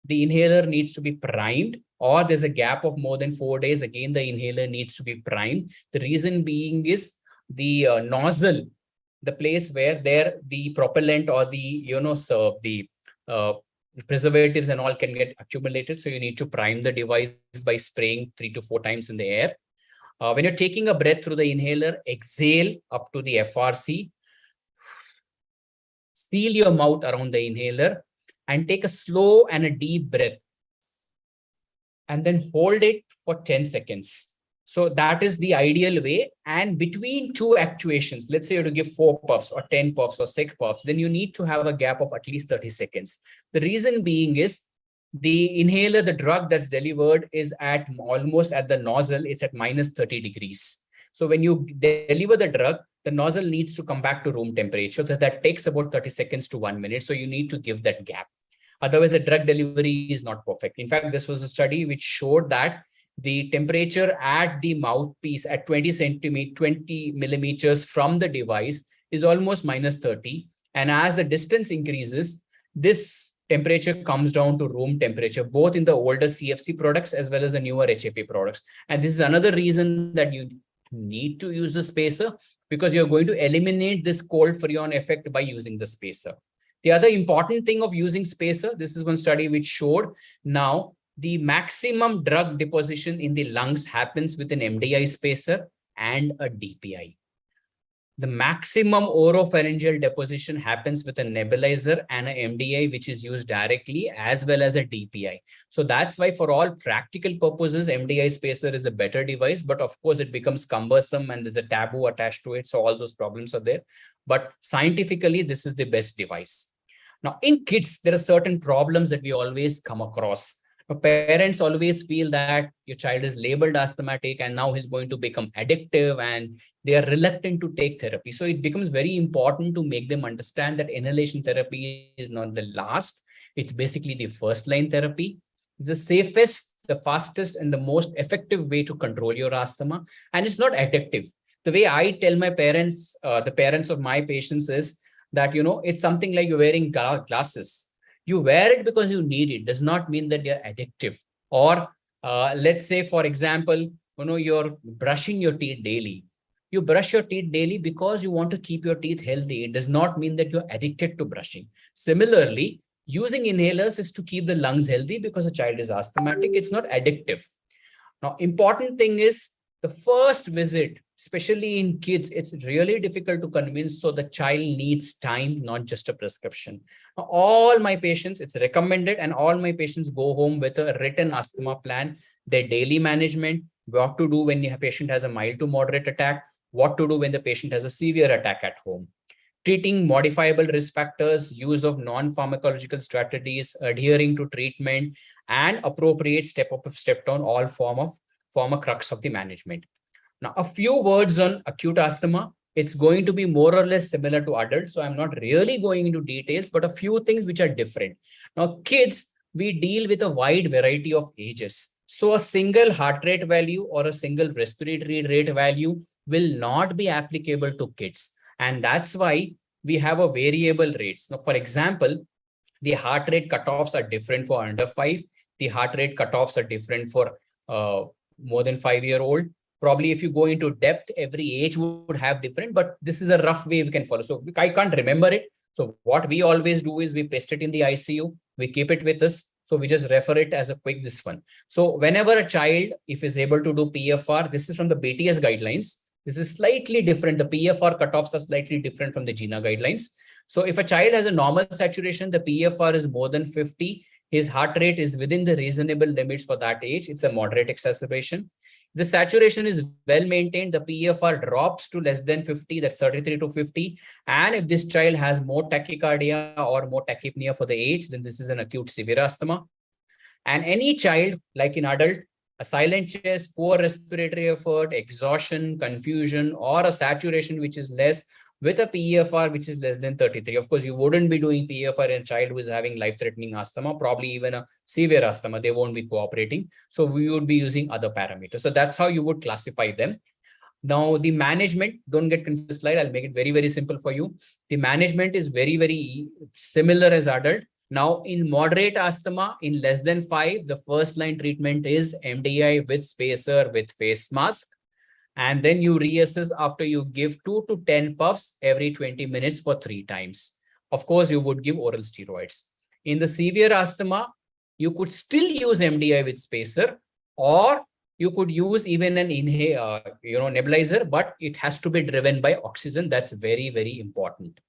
the inhaler needs to be primed, or there's a gap of more than 4 days. Again, the inhaler needs to be primed. The reason being is the nozzle, the place where the propellant or the preservatives and all can get accumulated. So you need to prime the device by spraying 3 to 4 times in the air. When you're taking a breath through the inhaler, exhale up to the FRC. Seal your mouth around the inhaler and take a slow and a deep breath. And then hold it for 10 seconds. So that is the ideal way. And between two actuations, let's say you have to give 4 puffs or 10 puffs or 6 puffs, then you need to have a gap of at least 30 seconds. The reason being is the inhaler, the drug that's delivered is at almost at the nozzle, it's at -30 degrees. So when you deliver the drug, the nozzle needs to come back to room temperature. So that takes about 30 seconds to 1 minute. So you need to give that gap. Otherwise, the drug delivery is not perfect. In fact, this was a study which showed that the temperature at the mouthpiece at 20 millimeters from the device is almost -30. And as the distance increases, this temperature comes down to room temperature, both in the older CFC products as well as the newer HFE products. And this is another reason that you need to use the spacer, because you're going to eliminate this cold freon effect by using the spacer. The other important thing of using spacer, this is one study which showed now the maximum drug deposition in the lungs happens with an MDI spacer and a DPI. The maximum oropharyngeal deposition happens with a nebulizer and a MDI, which is used directly, as well as a DPI. So that's why for all practical purposes, MDI spacer is a better device, but of course it becomes cumbersome and there's a taboo attached to it. So all those problems are there, but scientifically, this is the best device. Now in kids, there are certain problems that we always come across. Parents always feel that your child is labeled asthmatic and now he's going to become addictive, and they are reluctant to take therapy. So it becomes very important to make them understand that inhalation therapy is not the last. It's basically the first line therapy. It's the safest, the fastest, and the most effective way to control your asthma. And it's not addictive. The way I tell my parents, the parents of my patients, is that, it's something like you're wearing glasses. You wear it because you need it, does not mean that you're addictive. Or let's say, for example, you're brushing your teeth daily. You brush your teeth daily because you want to keep your teeth healthy. It does not mean that you're addicted to brushing. Similarly, using inhalers is to keep the lungs healthy because a child is asthmatic. It's not addictive. Now, important thing is the first visit, especially in kids, it's really difficult to convince. So the child needs time, not just a prescription. Now, all my patients, it's recommended, and all my patients go home with a written asthma plan, their daily management, what to do when the patient has a mild to moderate attack, what to do when the patient has a severe attack at home. Treating modifiable risk factors, use of non-pharmacological strategies, adhering to treatment, and appropriate step up, step down, all form a crux of the management. Now, a few words on acute asthma. It's going to be more or less similar to adults. So I'm not really going into details, but a few things which are different. Now, kids, we deal with a wide variety of ages. So a single heart rate value or a single respiratory rate value will not be applicable to kids. And that's why we have a variable rates. Now, for example, the heart rate cutoffs are different for under 5. The heart rate cutoffs are different for more than 5-year-old. Probably if you go into depth, every age would have different, but this is a rough way we can follow. So I can't remember it. So what we always do is we paste it in the ICU, we keep it with us. So we just refer it as a quick this one. So whenever a child, if is able to do PFR, this is from the BTS guidelines. This is slightly different. The PFR cutoffs are slightly different from the GINA guidelines. So if a child has a normal saturation, the PFR is more than 50. His heart rate is within the reasonable limits for that age. It's a moderate exacerbation. The saturation is well maintained. The PFR drops to less than 50, that's 33 to 50. And if this child has more tachycardia or more tachypnea for the age, then this is an acute severe asthma. And any child, like in adult, a silent chest, poor respiratory effort, exhaustion, confusion, or a saturation which is less, with a PEFR which is less than 33. Of course, you wouldn't be doing PEFR in a child who is having life-threatening asthma, probably even a severe asthma. They won't be cooperating. So we would be using other parameters. So that's how you would classify them. Now, the management, don't get confused slide. I'll make it very, very simple for you. The management is very, very similar as adult. Now, in moderate asthma, in less than 5, the first line treatment is MDI with spacer with face mask. And then you reassess after you give 2 to 10 puffs every 20 minutes for 3 times. Of course, you would give oral steroids. In the severe asthma, you could still use MDI with spacer, or you could use even an nebulizer, but it has to be driven by oxygen. That's very, very important.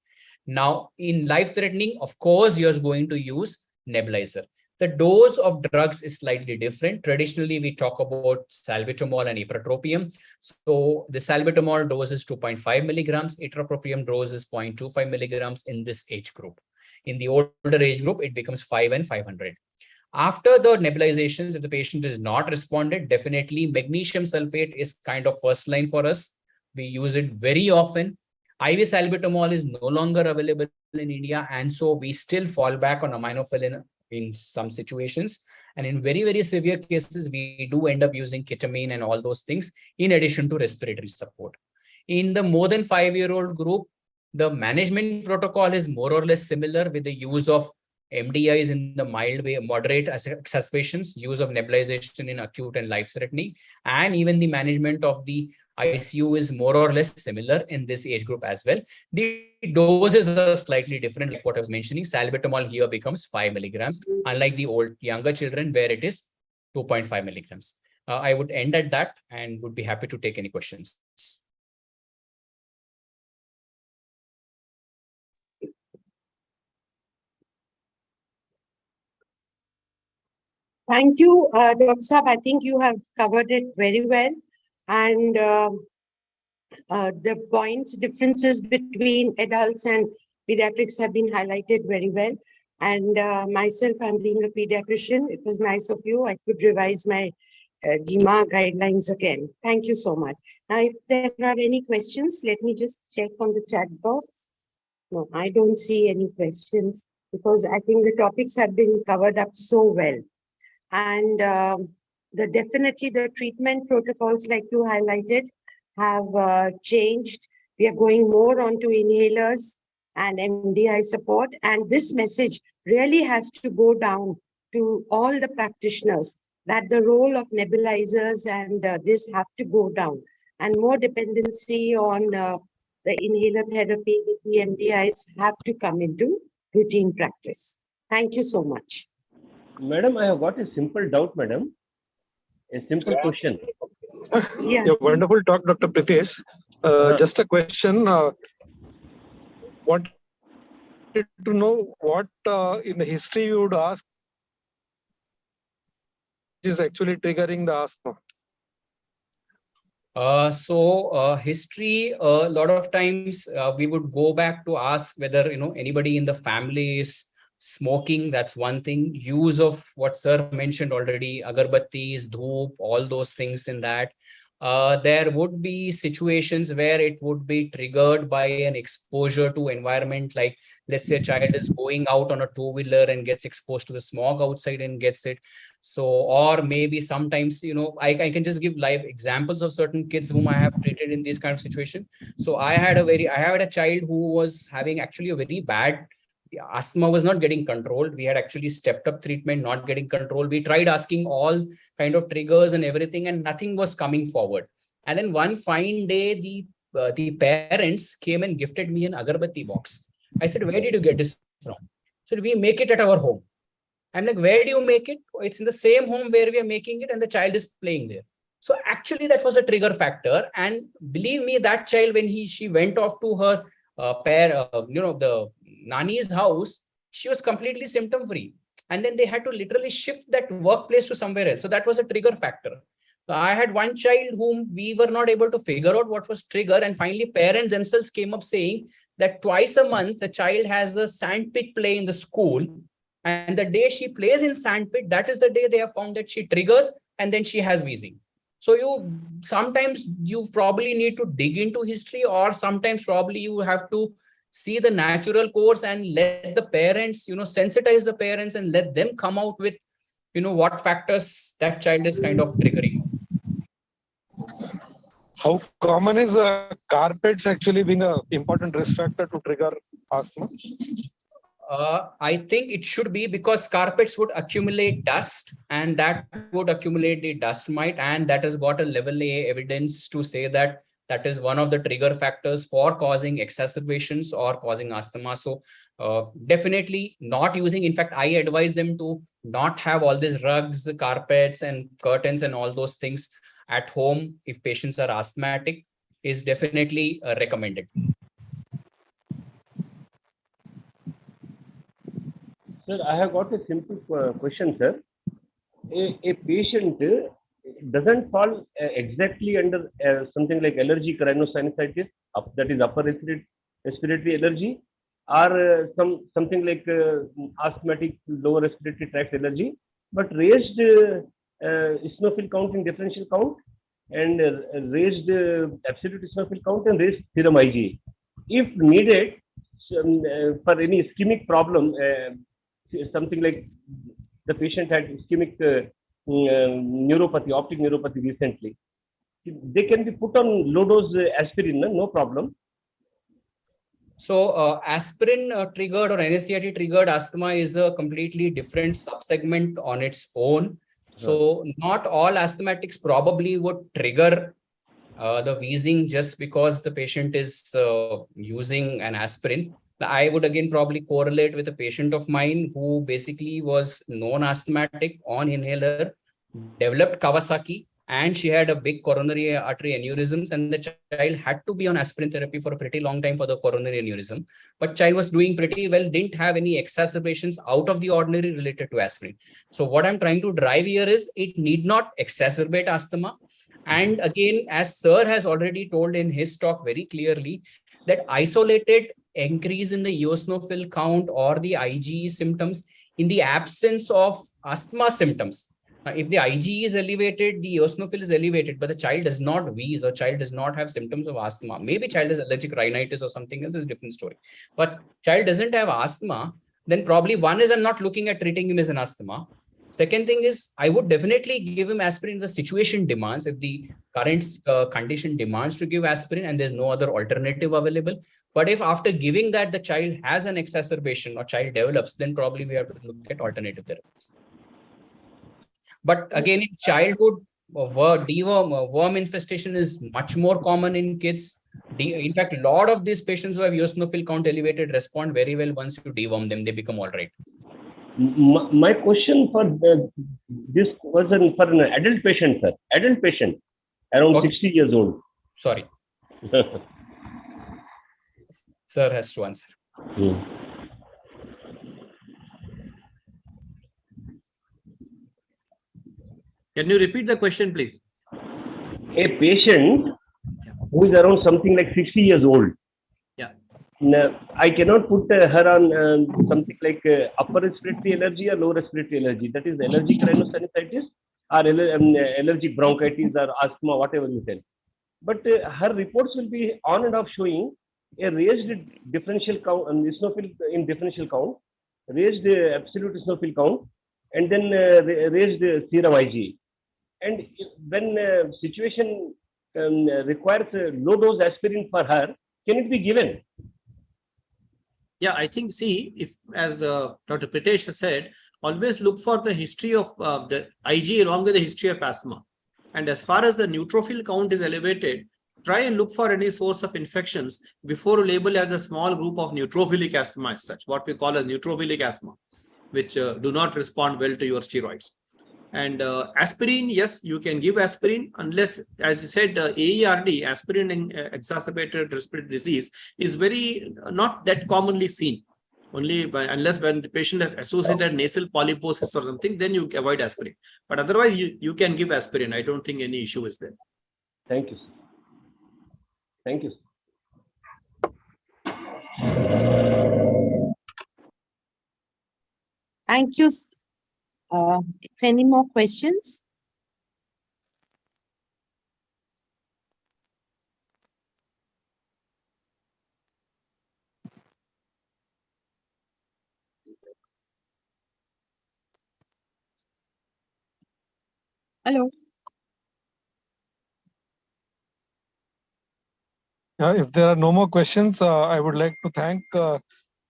Now, in life-threatening, of course, you're going to use nebulizer. The dose of drugs is slightly different. Traditionally, we talk about salbutamol and ipratropium. So the salbutamol dose is 2.5 milligrams, ipratropium dose is 0.25 milligrams in this age group. In the older age group, it becomes 5 and 500. After the nebulizations, if the patient is not responded, definitely magnesium sulfate is kind of first line for us. We use it very often. IV salbutamol is no longer available in India, and so we still fall back on aminophylline in some situations. And in very, very severe cases, we do end up using ketamine and all those things in addition to respiratory support. In the more than 5-year-old group, the management protocol is more or less similar, with the use of MDIs in the mild way, moderate exacerbations, use of nebulization in acute and life-threatening, and even the management of the ICU is more or less similar in this age group as well. The doses are slightly different, like what I was mentioning. Salbutamol here becomes 5 milligrams, unlike the younger children where it is 2.5 milligrams. I would end at that and would be happy to take any questions. Thank you, Dr. Saab. I think you have covered it very well. And the points, differences between adults and pediatrics have been highlighted very well. And myself, I'm being a pediatrician. It was nice of you. I could revise my GMA guidelines again. Thank you so much. Now, if there are any questions, let me just check on the chat box. No, I don't see any questions because I think the topics have been covered up so well. And definitely the treatment protocols, like you highlighted, have changed. We are going more onto inhalers and MDI support. And this message really has to go down to all the practitioners, that the role of nebulizers and this have to go down, and more dependency on the inhaler therapy with the MDIs have to come into routine practice. Thank you so much. Madam, I have got a simple doubt, madam. A simple question. Yeah. Wonderful talk, Dr. Pritesh. Just a question. Wanted to know what in the history you would ask is actually triggering the asthma. History, a lot of times we would go back to ask whether anybody in the family is smoking. That's one thing. Use of what sir mentioned already, agarbattis, dhoop, all those things in that. There would be situations where it would be triggered by an exposure to environment, like let's say a child is going out on a two-wheeler and gets exposed to the smog outside and gets it. So, or maybe sometimes, I can just give live examples of certain kids whom I have treated in this kind of situation. So I had a child who was having actually a very bad asthma, was not getting controlled. We had actually stepped up treatment, not getting controlled. We tried asking all kind of triggers and everything, and nothing was coming forward. And then one fine day, the parents came and gifted me an agarbatti box. I said, "Where did you get this from?" So we make it at our home. I'm like, "Where do you make it?" "It's in the same home where we are making it, and the child is playing there." So actually, that was a trigger factor. And believe me, that child, when she went off to her the Nani's house, she was completely symptom free. And then they had to literally shift that workplace to somewhere else. So that was a trigger factor. So I had one child whom we were not able to figure out what was trigger. And finally, parents themselves came up saying that twice a month, the child has a sandpit play in the school. And the day she plays in sandpit, that is the day they have found that she triggers and then she has wheezing. So sometimes you probably need to dig into history, or sometimes probably you have to see the natural course and let the parents, sensitize the parents and let them come out with, what factors that child is kind of triggering. How common is carpets actually being an important risk factor to trigger asthma? I think it should be, because carpets would accumulate dust, and that would accumulate the dust mite, and that has got a level A evidence to say that that is one of the trigger factors for causing exacerbations or causing asthma. So definitely not using. In fact, I advise them to not have all these rugs, carpets and curtains and all those things at home if patients are asthmatic, is definitely recommended. Sir, I have got a simple question, sir. A patient doesn't fall exactly under something like allergic rhinosinusitis, that is upper respiratory allergy, or something like asthmatic lower respiratory tract allergy, but raised eosinophil count in differential count, and raised absolute eosinophil count, and raised serum IgE. If needed for any ischemic problem, something like the patient had ischemic neuropathy, optic neuropathy recently, they can be put on low dose aspirin, no problem. So aspirin triggered or NSAID triggered asthma is a completely different subsegment on its own. So not all asthmatics probably would trigger the wheezing just because the patient is using an aspirin. I would again probably correlate with a patient of mine who basically was non-asthmatic on inhaler, developed Kawasaki, and she had a big coronary artery aneurysms, and the child had to be on aspirin therapy for a pretty long time for the coronary aneurysm. But child was doing pretty well, didn't have any exacerbations out of the ordinary related to aspirin. So what I'm trying to drive here is it need not exacerbate asthma. And again, as Sir has already told in his talk very clearly, that isolated increase in the eosinophil count or the IgE symptoms in the absence of asthma symptoms. Now, if the IgE is elevated, the eosinophil is elevated, but the child does not wheeze or child does not have symptoms of asthma. Maybe child is allergic rhinitis or something else, is a different story. But child doesn't have asthma, then probably one is I'm not looking at treating him as an asthma. Second thing is, I would definitely give him aspirin if the situation demands, if the current condition demands to give aspirin and there's no other alternative available. But if after giving that, the child has an exacerbation or child develops, then probably we have to look at alternative therapies. But again, in childhood, worm infestation is much more common in kids. In fact, a lot of these patients who have eosinophil count elevated respond very well once you deworm them, they become all right. My question for this was for an adult patient, sir. Adult patient, around 60 years old. Sorry. Sir has to answer. Can you repeat the question, please? A patient who is around something like 60 years old. Yeah. I cannot put her on something like upper respiratory allergy or lower respiratory allergy. That is allergic rhinosinusitis or allergic bronchitis or asthma, whatever you tell. But her reports will be on and off showing a raised differential count, eosinophil in differential count, raised absolute eosinophil count, and then raised serum IgE. And when situation requires low dose aspirin for her, can it be given? Yeah, I think, see, if as Dr. Pritesh has said, always look for the history of the IgE along with the history of asthma. And as far as the neutrophil count is elevated, try and look for any source of infections before you label as a small group of neutrophilic asthma as such, what we call as neutrophilic asthma, which do not respond well to your steroids. And aspirin, yes, you can give aspirin unless, as you said, AERD, aspirin in exacerbated respiratory disease, is very not that commonly seen. Only unless when the patient has associated nasal polyposis or something, then you avoid aspirin. But otherwise, you can give aspirin. I don't think any issue is there. Thank you. Thank you. Thank you. If any more questions? Hello. If there are no more questions, I would like to thank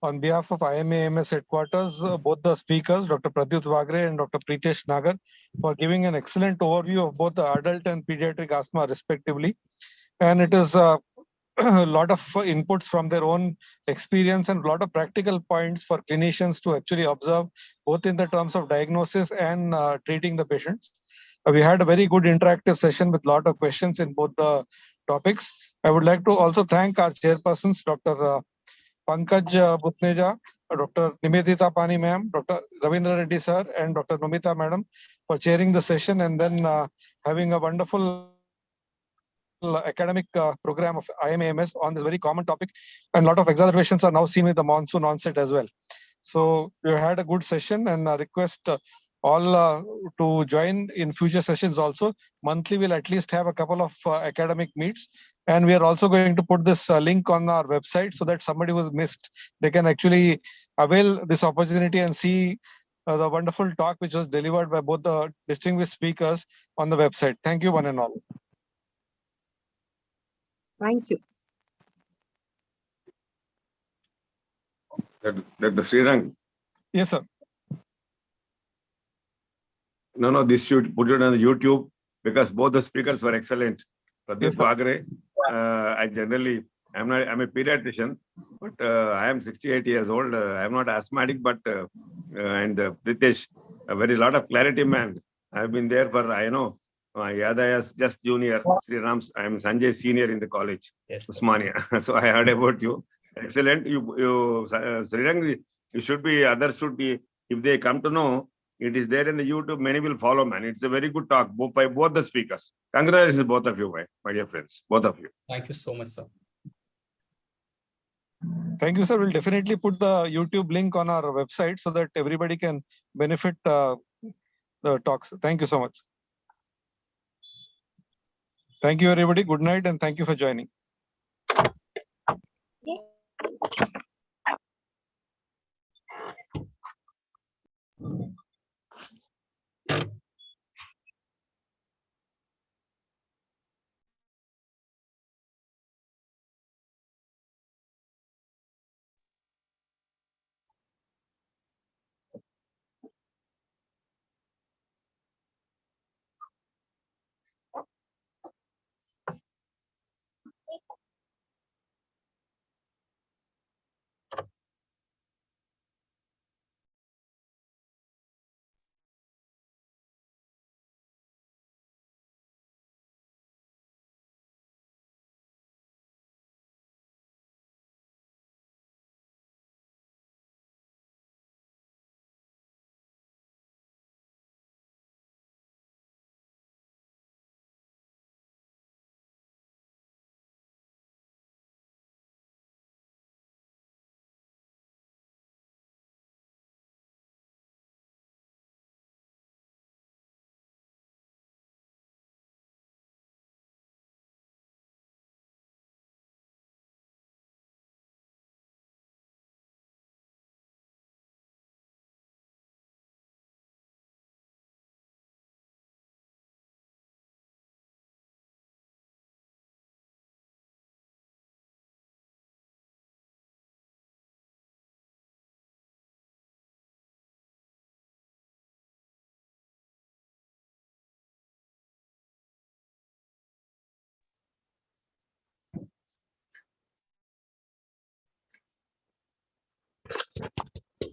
on behalf of IMAMS headquarters, both the speakers, Dr. Pradyut Wagre and Dr. Pritesh Nagar, for giving an excellent overview of both the adult and pediatric asthma respectively. And it is a lot of inputs from their own experience and a lot of practical points for clinicians to actually observe, both in the terms of diagnosis and treating the patients. We had a very good interactive session with a lot of questions in both the topics. I would like to also thank our chairpersons, Dr. Pankaj Butneja, Dr. Nivedita Pani ma'am, Dr. Ravindra Reddy sir, and Dr. Nomita madam for chairing the session and then having a wonderful academic program of IMAMS on this very common topic. And a lot of exacerbations are now seen with the monsoon onset as well. So we had a good session, and I request all to join in future sessions also. Monthly, we'll at least have a couple of academic meets. And we are also going to put this link on our website so that somebody who's missed, they can actually avail this opportunity and see the wonderful talk which was delivered by both the distinguished speakers on the website. Thank you, one and all. Thank you. Dr. Srirang, Yes, sir. no, this should put it on the YouTube because both the speakers were excellent. Yes, Pradyut sir. Wagre, I'm a pediatrician, but I am 68 years old. I'm not asthmatic, but and Pritesh, a very lot of clarity, man. I've been there for, I know, Yada is just junior, Sri Rams, I'm Sanjay senior in the college, Yes. sir. Usmania. So I heard about you. Excellent. Srirang, you should be, others should be, if they come to know, it is there in the YouTube, many will follow, man. It's a very good talk by both the speakers. Congratulations, both of you, my dear friends, both of you. Thank you so much, sir. Thank you, sir. We'll definitely put the YouTube link on our website so that everybody can benefit the talks. Thank you so much. Thank you, everybody. Good night, and thank you for joining.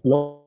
Hello.